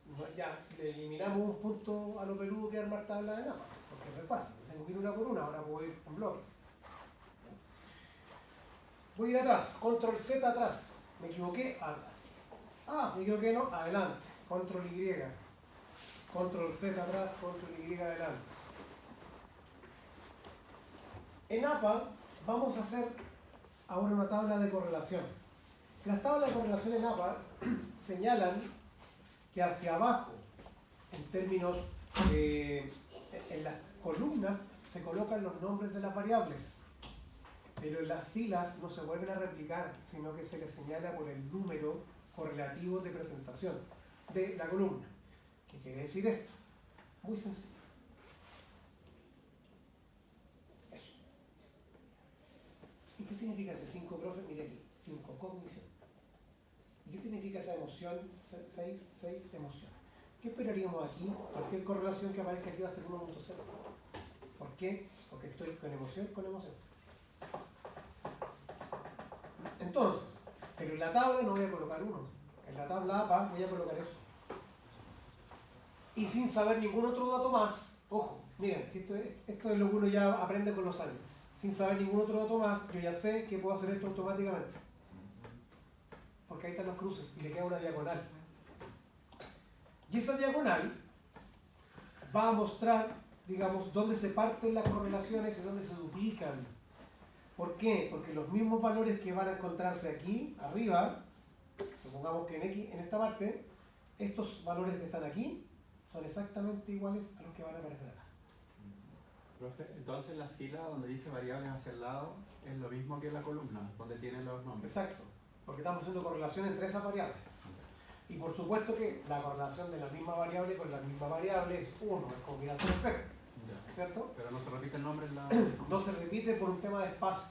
No, ya le eliminamos un punto a lo peludo que es armar tabla de napa, porque no es fácil. Tengo que ir una por una, ahora puedo ir en bloques. Voy a ir atrás, control Z atrás. Me equivoqué, atrás. Ah, me equivoqué, no, adelante. Control Y. Control Z atrás, control Y adelante. En APA vamos a hacer ahora una tabla de correlación. Las tablas de correlación en APA señalan que hacia abajo, en términos en las columnas, se colocan los nombres de las variables. Pero en las filas no se vuelven a replicar, sino que se les señala por el número correlativo de presentación de la columna. ¿Qué quiere decir esto? Muy sencillo. Eso. ¿Y qué significa ese 5, profe? Mire aquí, 5, cognición. ¿Y qué significa esa emoción? 6, emoción. ¿Qué esperaríamos aquí? Cualquier correlación que aparezca aquí va a ser 1.0. ¿Por qué? Porque estoy con emoción, con emoción. Entonces, pero en la tabla no voy a colocar 1. En la tabla APA voy a colocar eso. Y sin saber ningún otro dato más, ojo, miren, esto es lo que uno ya aprende con los años. Sin saber ningún otro dato más, yo ya sé que puedo hacer esto automáticamente. Porque ahí están los cruces y le queda una diagonal. Y esa diagonal va a mostrar, digamos, dónde se parten las correlaciones y dónde se duplican. ¿Por qué? Porque los mismos valores que van a encontrarse aquí, arriba, supongamos que en X, en esta parte, estos valores que están aquí son exactamente iguales a los que van a aparecer acá. Profe, entonces la fila donde dice variables hacia el lado es lo mismo que la columna, donde tienen los nombres. Exacto, porque estamos haciendo correlación entre esas variables. Y por supuesto que la correlación de la misma variable con la misma variable es 1, es combinación perfecta. ¿Cierto? Pero no se repite el nombre en la... No se repite por un tema de espacio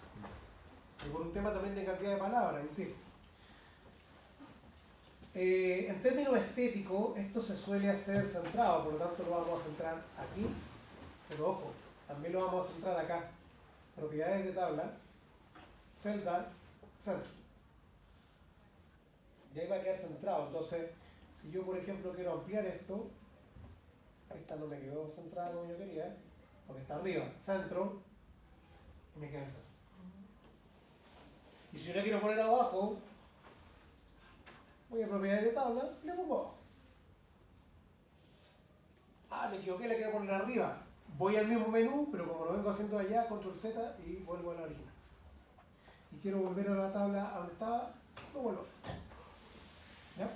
y por un tema también de cantidad de palabras en sí. En términos estéticos, esto se suele hacer centrado, por lo tanto lo vamos a centrar aquí, pero ojo, también lo vamos a centrar acá. Propiedades de tabla, celda, centro. Y ahí va a quedar centrado. Entonces, si yo por ejemplo quiero ampliar esto, esta no me quedó centrada como yo quería, porque está arriba, centro, y me queda en centro. Y si yo la quiero poner abajo, voy a propiedades de tabla y le pongo abajo. Ah, me equivoqué, la quiero poner arriba. Voy al mismo menú, pero como lo vengo haciendo allá, control Z y vuelvo a la original. Y quiero volver a la tabla a donde estaba, lo vuelvo a hacer. ¿Ya?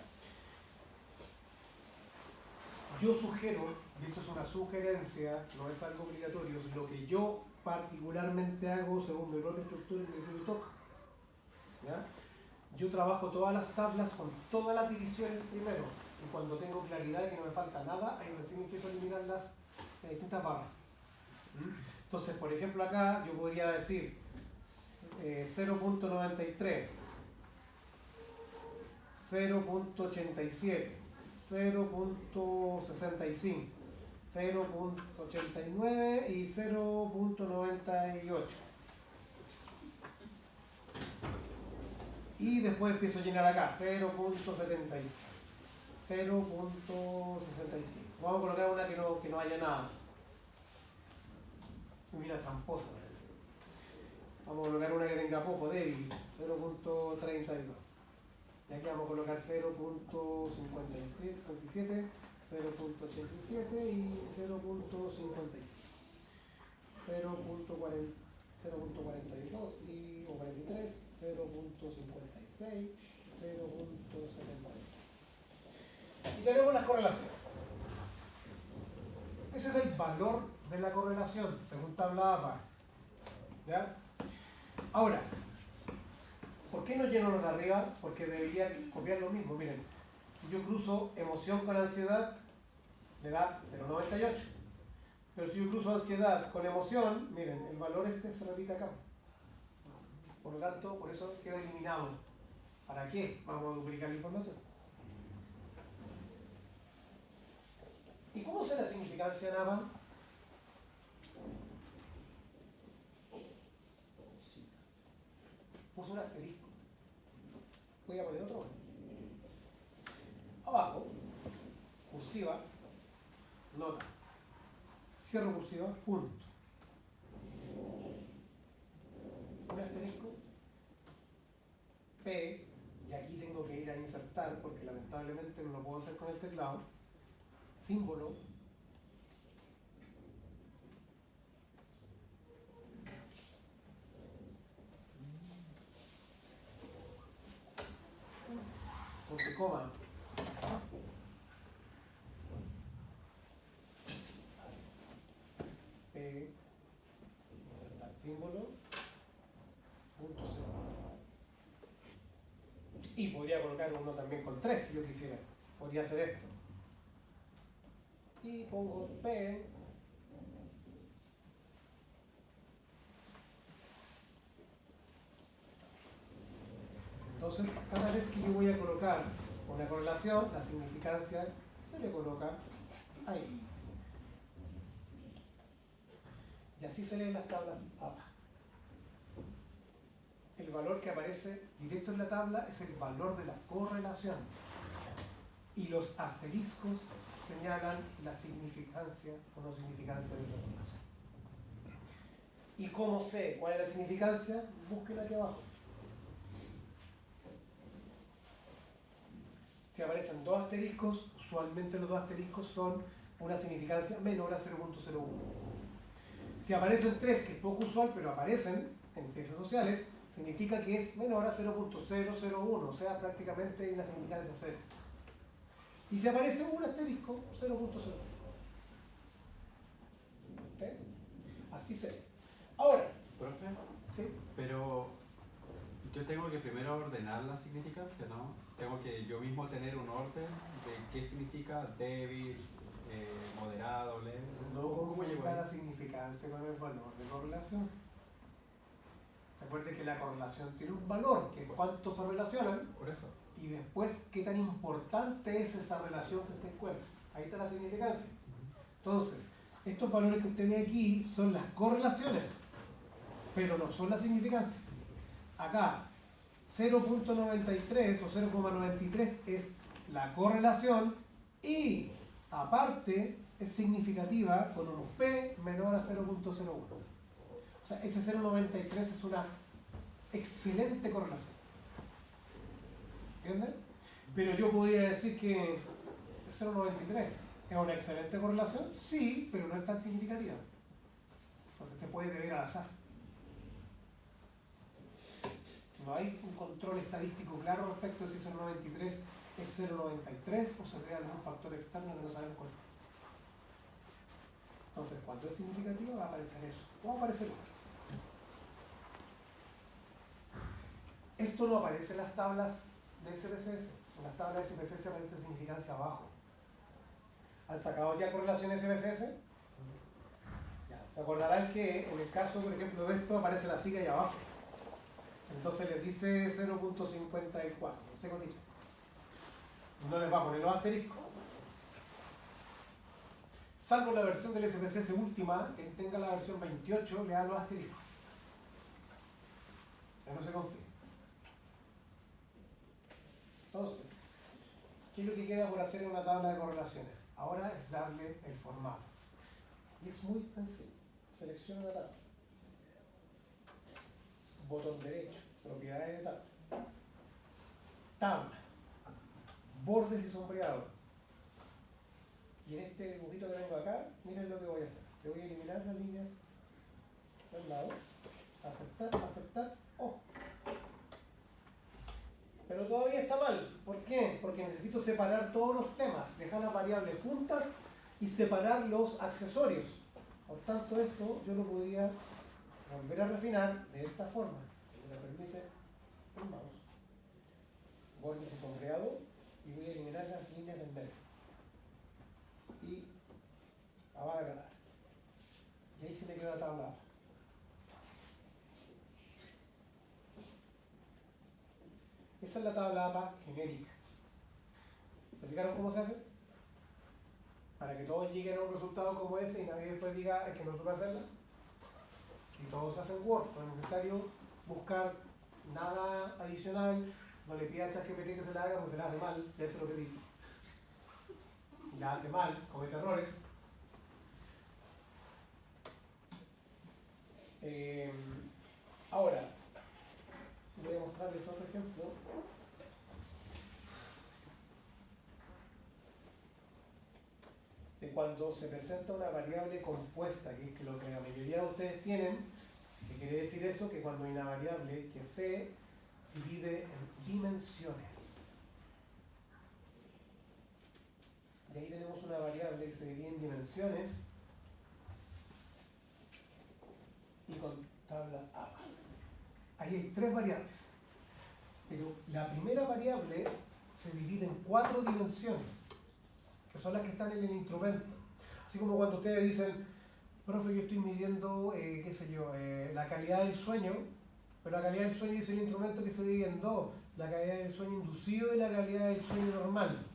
Yo sugiero, y esto es una sugerencia, no es algo obligatorio, es lo que yo particularmente hago según mi propia estructura y mi propio toque. ¿Ya? Yo trabajo todas las tablas con todas las divisiones primero, y cuando tengo claridad de que no me falta nada, ahí recién empiezo a eliminar las distintas barras. Entonces, por ejemplo, acá yo podría decir 0.93, 0.87, 0.65, 0.89 y 0.98. Y después empiezo a llenar acá 0.76, 0.65. Vamos a colocar una que no haya nada. Mira, tramposa parece. Vamos a colocar una que tenga poco, débil, 0.32. Y aquí vamos a colocar 0.57, 0.87 y 0.57. 0.42 y, o 43, 0.56, 0.76. Y tenemos las correlaciones. Ese es el valor de la correlación, según tabla APA. ¿Ya? Ahora, ¿por qué no lleno los de arriba? Porque debería copiar lo mismo. Miren, si yo cruzo emoción con ansiedad, me da 0.98. Pero si yo cruzo ansiedad con emoción, miren, el valor este se repite acá. Por lo tanto, por eso queda eliminado. ¿Para qué? Vamos a duplicar la información. ¿Y cómo sé la significancia en APA? Puse un asterisco. Voy a poner otro. Abajo, cursiva, nota. Cierro cursiva, punto. Un asterisco, P, y aquí tengo que ir a insertar, porque lamentablemente no lo puedo hacer con el teclado, símbolo, punto y coma, P, insertar símbolo, punto cero. Y podría colocar uno también con 3 si yo quisiera. Podría hacer esto. Y pongo P. Entonces, cada vez que yo voy a colocar una correlación, la significancia se le coloca ahí. Y así se leen las tablas APA. El valor que aparece directo en la tabla es el valor de la correlación. Y los asteriscos señalan la significancia o no significancia de esa correlación. ¿Y cómo sé cuál es la significancia? Búsquenla aquí abajo. Si aparecen dos asteriscos, usualmente los dos asteriscos son una significancia menor a 0.01. Si aparecen tres, que es poco usual, pero aparecen en ciencias sociales, significa que es menor a 0.001, o sea, prácticamente una significancia cero. Y si aparece un asterisco, 0.00. ¿Eh? Así se ve. Ahora, Profe, ¿sí? pero yo tengo que primero ordenar la significancia, ¿no? Tengo que yo mismo tener un orden de qué significa débil, moderado, leve. No ¿Cómo llego confunda ahí? la significancia con el valor de correlación. Recuerde que la correlación tiene un valor, que es cuánto se relacionan, Por eso. y después qué tan importante es esa relación que usted encuentra. Ahí está la significancia. Entonces, estos valores que usted ve aquí son las correlaciones, pero no son la significancia. Acá, 0.93 o 0,93 es la correlación y aparte es significativa con un P menor a 0.01. O sea, ese 0.93 es una excelente correlación. ¿Entienden? Pero yo podría decir que 0.93 es una excelente correlación, sí, pero no es tan significativa. Entonces se puede deber al azar. No hay un control estadístico claro respecto de si 0.93 es 0.93 o se crea algún factor externo que no sabemos cuál es. Entonces, cuando es significativa va a aparecer eso, o va a aparecer otro. Esto no aparece en las tablas de SPSS. En las tablas de SPSS aparece significancia abajo. ¿Han sacado ya correlación SPSS? Ya, se acordarán que en el caso, por ejemplo, de esto aparece la sigla ahí abajo. Entonces les dice 0.54, no sé con dicho. No les va a poner los asteriscos. Salvo la versión del SPSS última, que tenga la versión 28, le da los asteriscos. Ya no se confía. Entonces, ¿qué es lo que queda por hacer en una tabla de correlaciones? Ahora es darle el formato. Y es muy sencillo. Selecciona la tabla. Botón derecho, propiedades de tabla. Tabla. bordes y sombreado. Y en este dibujito que tengo acá, miren lo que voy a hacer. Le voy a eliminar las líneas del lado. Aceptar, aceptar, oh. Pero todavía está mal. ¿Por qué? Porque necesito separar todos los temas, dejar las variables juntas y separar los accesorios. Por tanto, esto yo lo podría volver a refinar de esta forma, que me permite el mouse. Bordes y sombreado, y voy a eliminar las líneas del medio. Y va a quedar. Y ahí se me queda la tabla. Esa es la tabla APA genérica. ¿Se fijaron cómo se hace? Para que todos lleguen a un resultado como ese y nadie después diga es que no supe hacerla. Si todos hacen Word, no es necesario buscar nada adicional, no le pida a ChatGPT que se la haga porque se la hace mal, ya sé lo que digo. Y la hace mal, comete errores. Ahora, voy a mostrarles otro ejemplo. De cuando se presenta una variable compuesta, que es que lo que la mayoría de ustedes tienen, que quiere decir eso, que cuando hay una variable que se divide en dimensiones. Y ahí tenemos una variable que se divide en dimensiones y con tabla APA. Ahí hay 3 variables, pero la primera variable se divide en 4 dimensiones, que son las que están en el instrumento. Así como cuando ustedes dicen, profe, yo estoy midiendo, qué sé yo, la calidad del sueño, pero la calidad del sueño es el instrumento que se divide en 2, la calidad del sueño inducido y la calidad del sueño normal.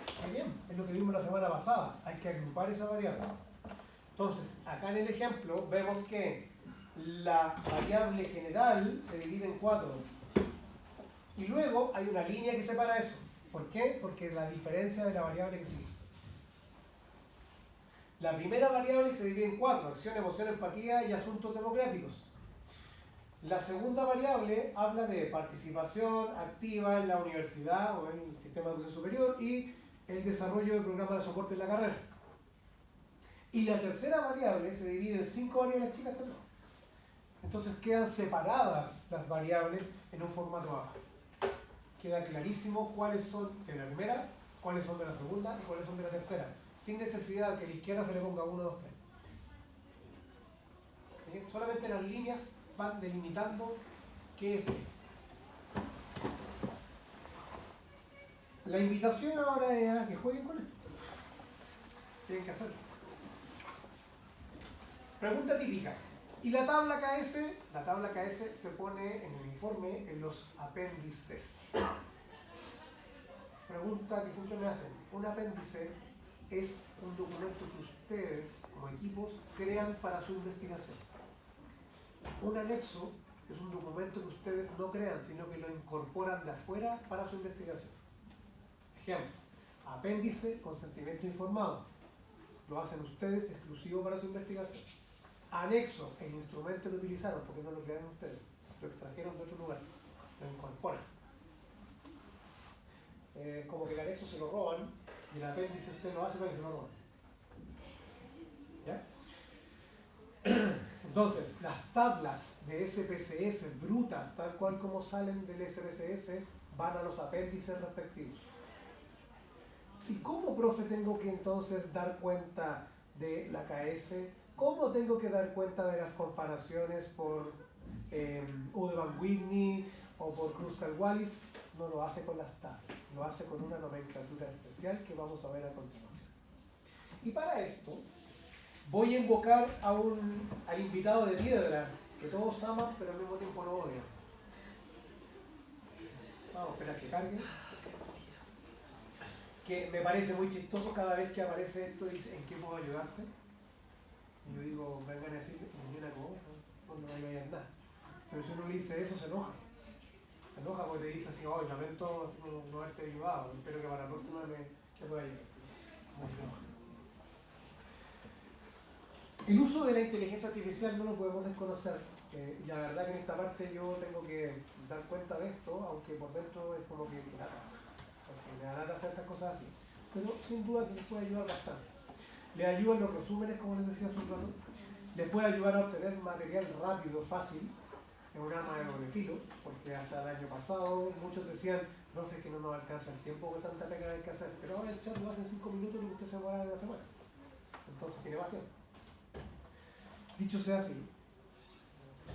Está bien, es lo que vimos la semana pasada, hay que agrupar esa variable. Entonces, acá en el ejemplo vemos que la variable general se divide en 4 y luego hay una línea que separa eso. ¿Por qué? Porque la diferencia de la variable que sigue. La primera variable se divide en 4, acción, emoción, empatía y asuntos democráticos. La segunda variable habla de participación activa en la universidad o en el sistema de educación superior y el desarrollo del programa de soporte en la carrera. Y la tercera variable se divide en 5 variables chicas también. Entonces quedan separadas las variables en un formato APA. Queda clarísimo cuáles son de la primera, cuáles son de la segunda y cuáles son de la tercera, sin necesidad que a la izquierda se le ponga 1, 2, 3. ¿Bien? Solamente las líneas van delimitando qué es qué. La invitación ahora es a que jueguen con esto. Tienen que hacerlo. Pregunta típica. Y la tabla KS se pone en el informe en los apéndices. Pregunta que siempre me hacen. Un apéndice es un documento que ustedes, como equipos, crean para su investigación. Un anexo es un documento que ustedes no crean, sino que lo incorporan de afuera para su investigación. Ejemplo, apéndice, consentimiento informado. Lo hacen ustedes exclusivo para su investigación. Anexo, el instrumento que utilizaron, porque no lo crearon ustedes, lo extrajeron de otro lugar, lo incorporan. Como que el anexo se lo roban y el apéndice usted lo hace para que se lo roban. ¿Ya? Entonces, las tablas de SPSS brutas, tal cual como salen del SPSS, van a los apéndices respectivos. ¿Y cómo, profe, tengo que entonces dar cuenta de la KS? ¿Cómo tengo que dar cuenta de las comparaciones por Ude Whitney o por Kruskal-Wallis? No lo hace con las tablas, lo hace con una nomenclatura especial que vamos a ver a continuación. Y para esto voy a invocar al invitado de piedra, que todos aman pero al mismo tiempo lo odian. Vamos a esperar que cargue. Que me parece muy chistoso cada vez que aparece esto y dice, ¿en qué puedo ayudarte? Y yo digo, vengan a decirle, ni una cosa, no me vayan nada. Pero si uno le dice eso, se enoja. Se enoja porque te dice así, oh, lamento no haberte ayudado, espero que para la próxima me pueda ayudar. El uso de la inteligencia artificial no lo podemos desconocer. Y la verdad que en esta parte yo tengo que dar cuenta de esto, aunque por dentro es como que nada. Porque me da lata hacer estas cosas así. Pero sin duda que les puede ayudar bastante. Les ayudan los resúmenes, como les decía hace un rato. Les puede ayudar a obtener material rápido, fácil. Es un arma de doble filo, porque hasta el año pasado muchos decían, profe, que no nos alcanza el tiempo con tanta pega que hay que hacer. Pero ahora el chat lo hace en 5 minutos y usted se demora en la semana. Entonces tiene más tiempo. Dicho sea así,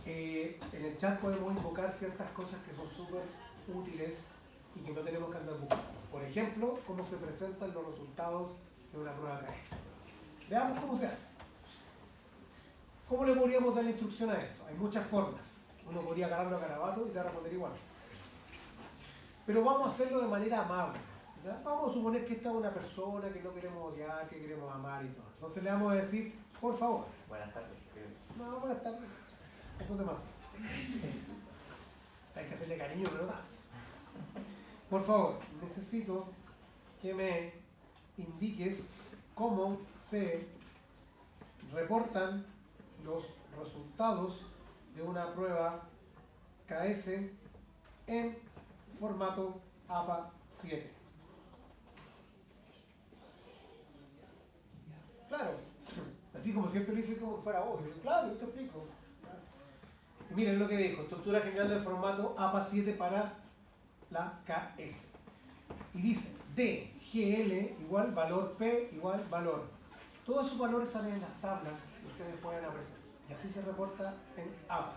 en el chat podemos invocar ciertas cosas que son súper útiles y que no tenemos que andar buscando. Por ejemplo, cómo se presentan los resultados de una prueba KS. Veamos cómo se hace. ¿Cómo le podríamos dar la instrucción a esto? Hay muchas formas. Uno podría agarrarlo a garabato y te va a responder igual. Pero vamos a hacerlo de manera amable. ¿Ya? Vamos a suponer que esta es una persona que no queremos odiar, que queremos amar y todo. Entonces le vamos a decir, por favor. Buenas tardes. No, buenas tardes. Eso es demasiado. Hay que hacerle cariño, pero no. Por favor, necesito que me indiques cómo se reportan los resultados de una prueba KS en formato APA 7. Claro, así como siempre lo hice como que fuera obvio. Claro, yo te explico. Y miren lo que dijo, estructura general del formato APA 7 para la KS. Y dice D, GL igual valor P igual valor. Todos esos valores salen en las tablas que ustedes pueden apreciar. Y así se reporta en APA.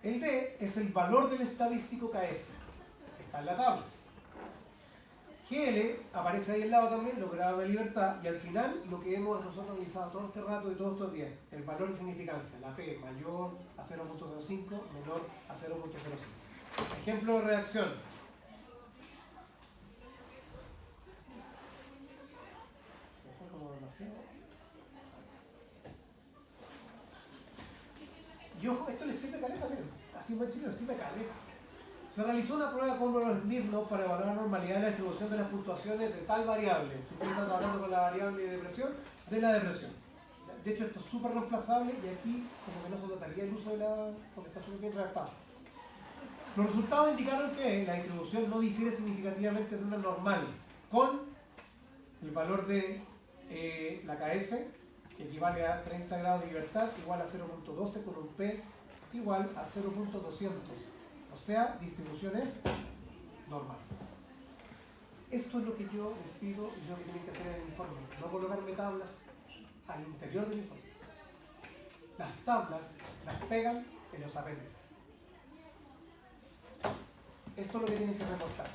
El D es el valor del estadístico KS. Está en la tabla. GL aparece ahí al lado también, los grados de libertad, y al final lo que hemos nosotros realizado todo este rato y todos estos días, el valor de significancia, la P mayor a 0.05, menor a 0.05. Ejemplo de reacción. Se fue como demasiado. Y ojo, esto le sirve caleta, miren, así en buen chileno, sirve caleta. Se realizó una prueba con los Smirnoff para evaluar la normalidad de la distribución de las puntuaciones de tal variable. Si usted está trabajando con la variable de depresión, de la depresión. De hecho, esto es súper reemplazable y aquí como que no se notaría el uso de la... porque está súper bien redactado. Los resultados indicaron que la distribución no difiere significativamente de una normal, con el valor de la KS, que equivale a 30 grados de libertad, igual a 0.12, con un P igual a 0.200. O sea, distribución es normal. Esto es lo que yo les pido y lo que tienen que hacer en el informe. No colocarme tablas al interior del informe. Las tablas las pegan en los apéndices. Esto es lo que tienen que reportar.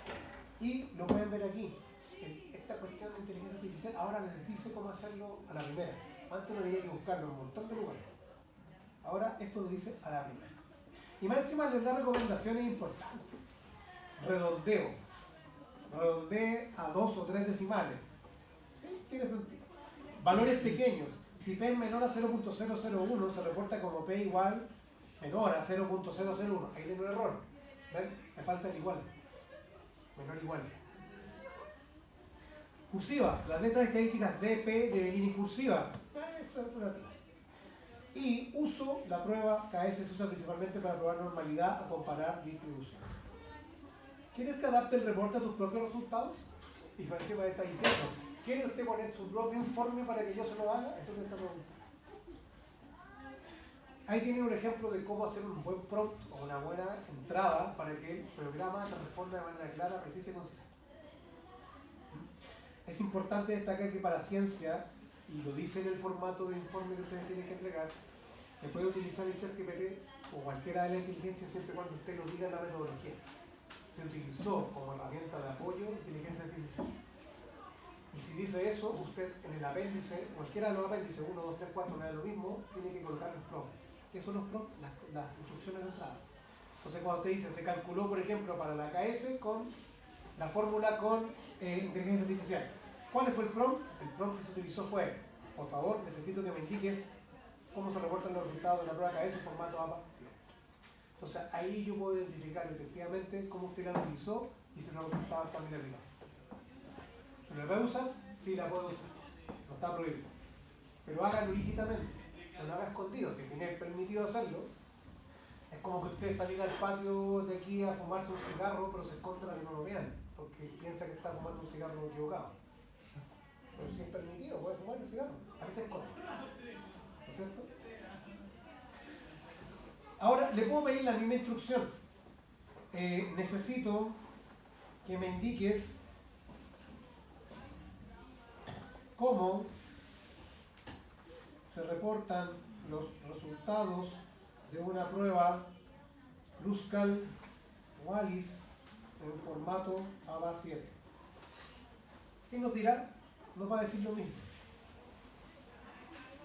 Y lo pueden ver aquí. Esta cuestión de inteligencia artificial ahora les dice cómo hacerlo a la primera. Antes uno tenía que buscarlo en un montón de lugares. Ahora esto lo dice a la primera. Y más encima les da recomendaciones importantes. Redondeo. Redondee a 2 o 3 decimales. Tiene sentido. Valores pequeños. Si P es menor a 0.001 se reporta como P igual menor a 0.001. Ahí tiene un error. ¿Ven? Me falta el igual. Menor igual. Cursivas. Las letras estadísticas de P deben ir en cursiva. Eso es relativo. Y uso, la prueba KS se usa principalmente para probar normalidad o comparar distribución. ¿Quieres que adapte el reporte a tus propios resultados? Y encima está diciendo, ¿quiere usted poner su propio informe para que yo se lo haga? Eso es lo que está preguntando. Ahí tienen un ejemplo de cómo hacer un buen prompt o una buena entrada para que el programa te responda de manera clara, precisa y concisa. Es importante destacar que para ciencia, y lo dice en el formato de informe que ustedes tienen que entregar, se puede utilizar el ChatGPT o cualquiera de la inteligencia siempre y cuando usted lo diga en la metodología. Se utilizó como herramienta de apoyo de inteligencia artificial. Y si dice eso, usted en el apéndice, cualquiera de los apéndices, 1, 2, 3, 4, no es lo mismo, tiene que colocar los prompts. ¿Qué son los prompts? Las instrucciones de entrada. Entonces cuando usted dice, se calculó por ejemplo para la KS con la fórmula con inteligencia artificial. ¿Cuál fue el prompt? El prompt que se utilizó fue, por favor, necesito que me indiques cómo se reportan los resultados de la prueba KS en formato APA. Sí. Entonces ahí yo puedo identificar efectivamente cómo usted la utilizó y si los resultados están bien arriba. ¿Se la puede usar? Sí, la puedo usar. No está prohibido. Pero hágalo lícitamente. No lo haga escondido. Si tiene permitido hacerlo, es como que usted saliera al patio de aquí a fumarse un cigarro, pero se esconde para que no lo vean. porque piensa que está fumando un cigarro equivocado. Pero si es permitido, puede fumar el cigarro, a veces cosa. ¿No es cierto? Ahora, le puedo pedir la misma instrucción. Necesito que me indiques cómo se reportan los resultados de una prueba Kruskal-Wallis en formato ABA7. ¿Quién nos dirá? Nos va a decir lo mismo.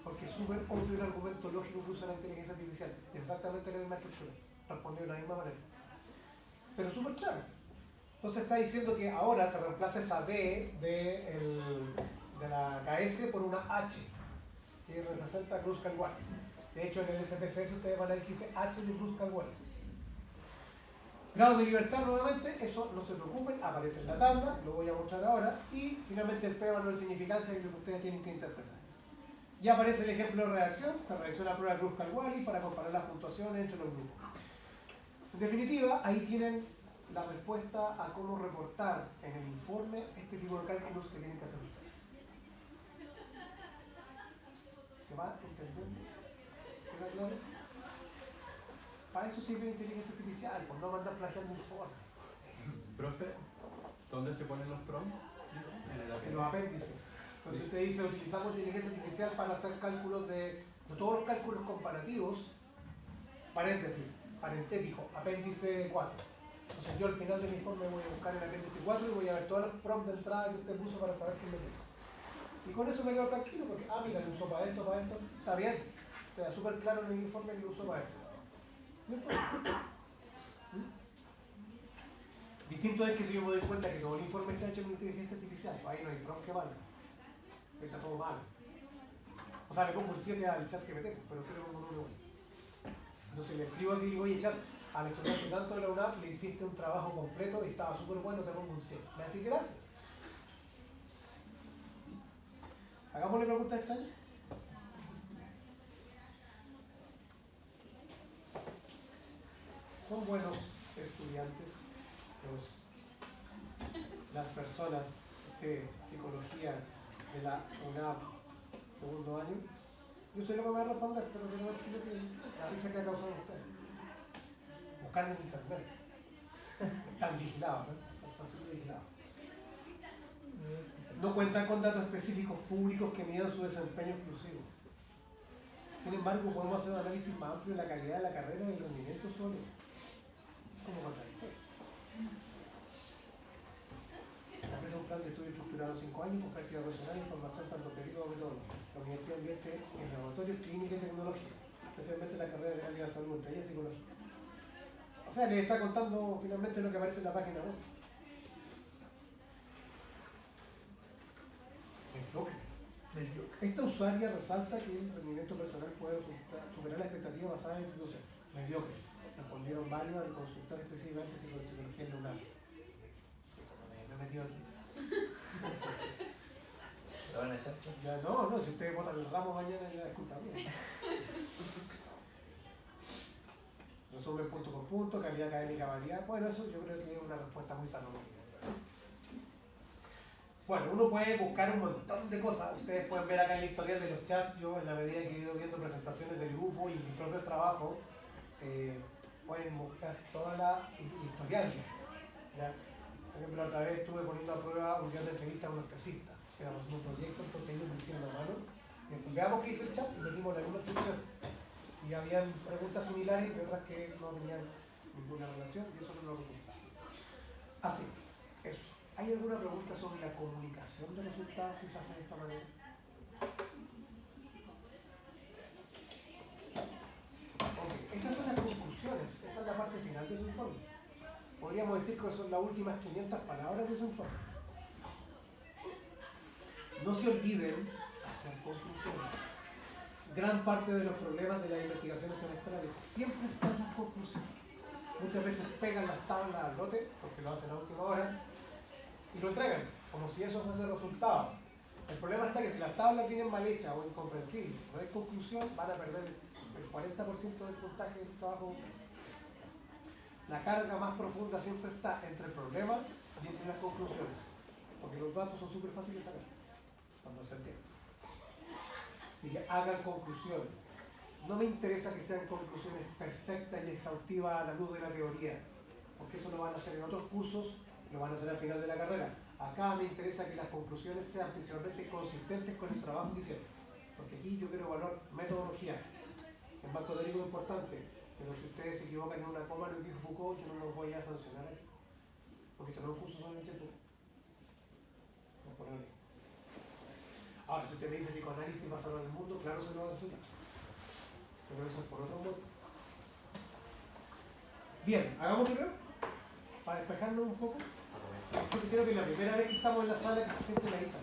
Porque es súper obvio el argumento lógico que usa la inteligencia artificial. Es exactamente la misma estructura. Respondió de la misma manera. Pero súper claro. Entonces está diciendo que ahora se reemplaza esa D de la KS por una H, que representa Kruskal-Wallis. De hecho, en el SPSS ustedes van a ver que dice H de Kruskal-Wallis. Grado de libertad, nuevamente, eso no se preocupen, aparece en la tabla, lo voy a mostrar ahora. Y finalmente el P valor de significancia, que es lo que ustedes tienen que interpretar. Ya aparece el ejemplo de redacción, se realizó la prueba de Kruskal-Wallis para comparar las puntuaciones entre los grupos. En definitiva, ahí tienen la respuesta a cómo reportar en el informe este tipo de cálculos que tienen que hacer ustedes. ¿Se va entendiendo? ¿Queda claro? Para eso sirve la inteligencia artificial, por no mandar plagiando informes. Profe, ¿dónde se ponen los prompts? En los apéndices. Entonces usted dice, utilizamos inteligencia artificial para hacer cálculos de todos los cálculos comparativos, paréntesis, parentético, apéndice 4. Entonces yo al final del informe voy a buscar el apéndice 4 y voy a ver todos los prompts de entrada que usted puso para saber qué me puso. Y con eso me quedo tranquilo porque, mira, lo usó para esto, está bien. Queda súper claro en el informe que lo usó para esto. ¿No importa? Distinto es que si yo me doy cuenta que todo el informe está hecho en inteligencia artificial, ahí no hay prompt que valga. Está todo mal. O sea, le pongo el 7 al chat que me tengo, pero quiero pongo un 1. Entonces le escribo aquí y digo, oye chat, al estudiante tanto de la UNAP le hiciste un trabajo completo y estaba súper bueno, te pongo un 7. Me decís gracias. Hagámosle preguntas extrañas. Son buenos estudiantes las personas de psicología de la UNAM segundo año. Yo sé lo que me va a responder, pero que no es que la risa que ha causado ustedes. Buscando en internet. Están vigilados, ¿no? Están siendo vigilados. No cuentan con datos específicos públicos que midan su desempeño exclusivo. Sin embargo, podemos hacer un análisis más amplio de la calidad de la carrera y el rendimiento solo. Como contradictorio. Ofrece un plan de estudio estructurado en 5 años con práctica profesional e información tanto teórica como metodológica. La universidad invierte en laboratorios, clínica y tecnología, especialmente la carrera de calidad de salud, entre ellas psicología. O sea, les está contando finalmente lo que aparece en la página web. Mediocre. Esta usuaria resalta que el rendimiento personal puede superar la expectativa basada en la institución. Mediocre. Respondieron varios al consultar específicamente psicología en la UNAM. Me he metido aquí. ¿Lo van a echar? Ya, no, si ustedes votan el ramo mañana ya es culpa mía. Resumen punto por punto, calidad académica variada. Bueno, eso yo creo que es una respuesta muy salomónica. Bueno, uno puede buscar un montón de cosas. Ustedes pueden ver acá en la historial de los chats. Yo, en la medida que he ido viendo presentaciones del grupo y mi propio trabajo, pueden buscar toda la historial. ¿Ya? Por ejemplo, otra vez estuve poniendo a prueba un día de entrevista a unos tesistas. Éramos en un proyecto, entonces ellos me hicieron la mano. Y después veamos qué hizo el chat y metimos la misma instrucción. Y habían preguntas similares y otras que no tenían ninguna relación y eso no lo resulta. Así, eso. ¿Hay alguna pregunta sobre la comunicación de resultados quizás de esta manera? Ok, estas son las conclusiones, esta es la parte final de su informe. Podríamos decir que son las últimas 500 palabras de su informe. No se olviden hacer conclusiones. Gran parte de los problemas de las investigaciones semestrales siempre están en las conclusiones. Muchas veces pegan las tablas al lote, porque lo hacen a última hora, y lo entregan, como si eso fuese el resultado. El problema está que si las tablas vienen mal hechas o incomprensibles, si no hay conclusión, van a perder el 40% del puntaje del trabajo. La carga más profunda siempre está entre el problema, y entre las conclusiones, porque los datos son súper fáciles de sacar cuando se entiende. Así que hagan conclusiones. No me interesa que sean conclusiones perfectas y exhaustivas a la luz de la teoría, porque eso lo van a hacer en otros cursos, lo van a hacer al final de la carrera. Acá me interesa que las conclusiones sean principalmente consistentes con el trabajo que hicieron, porque aquí yo quiero evaluar metodología. El marco teórico es importante, pero si ustedes se equivocan en una coma en lo que dijo Foucault, yo no los voy a sancionar ahí, porque esto no es un curso solamente tú. No por ahí. Ahora, si usted me dice psicoanálisis va a salvar el mundo, claro se lo va a decir. Pero eso es por otro modo. Bien, hagamos primero, para despejarnos un poco. Yo creo que es la primera vez que estamos en la sala que se siente la hija.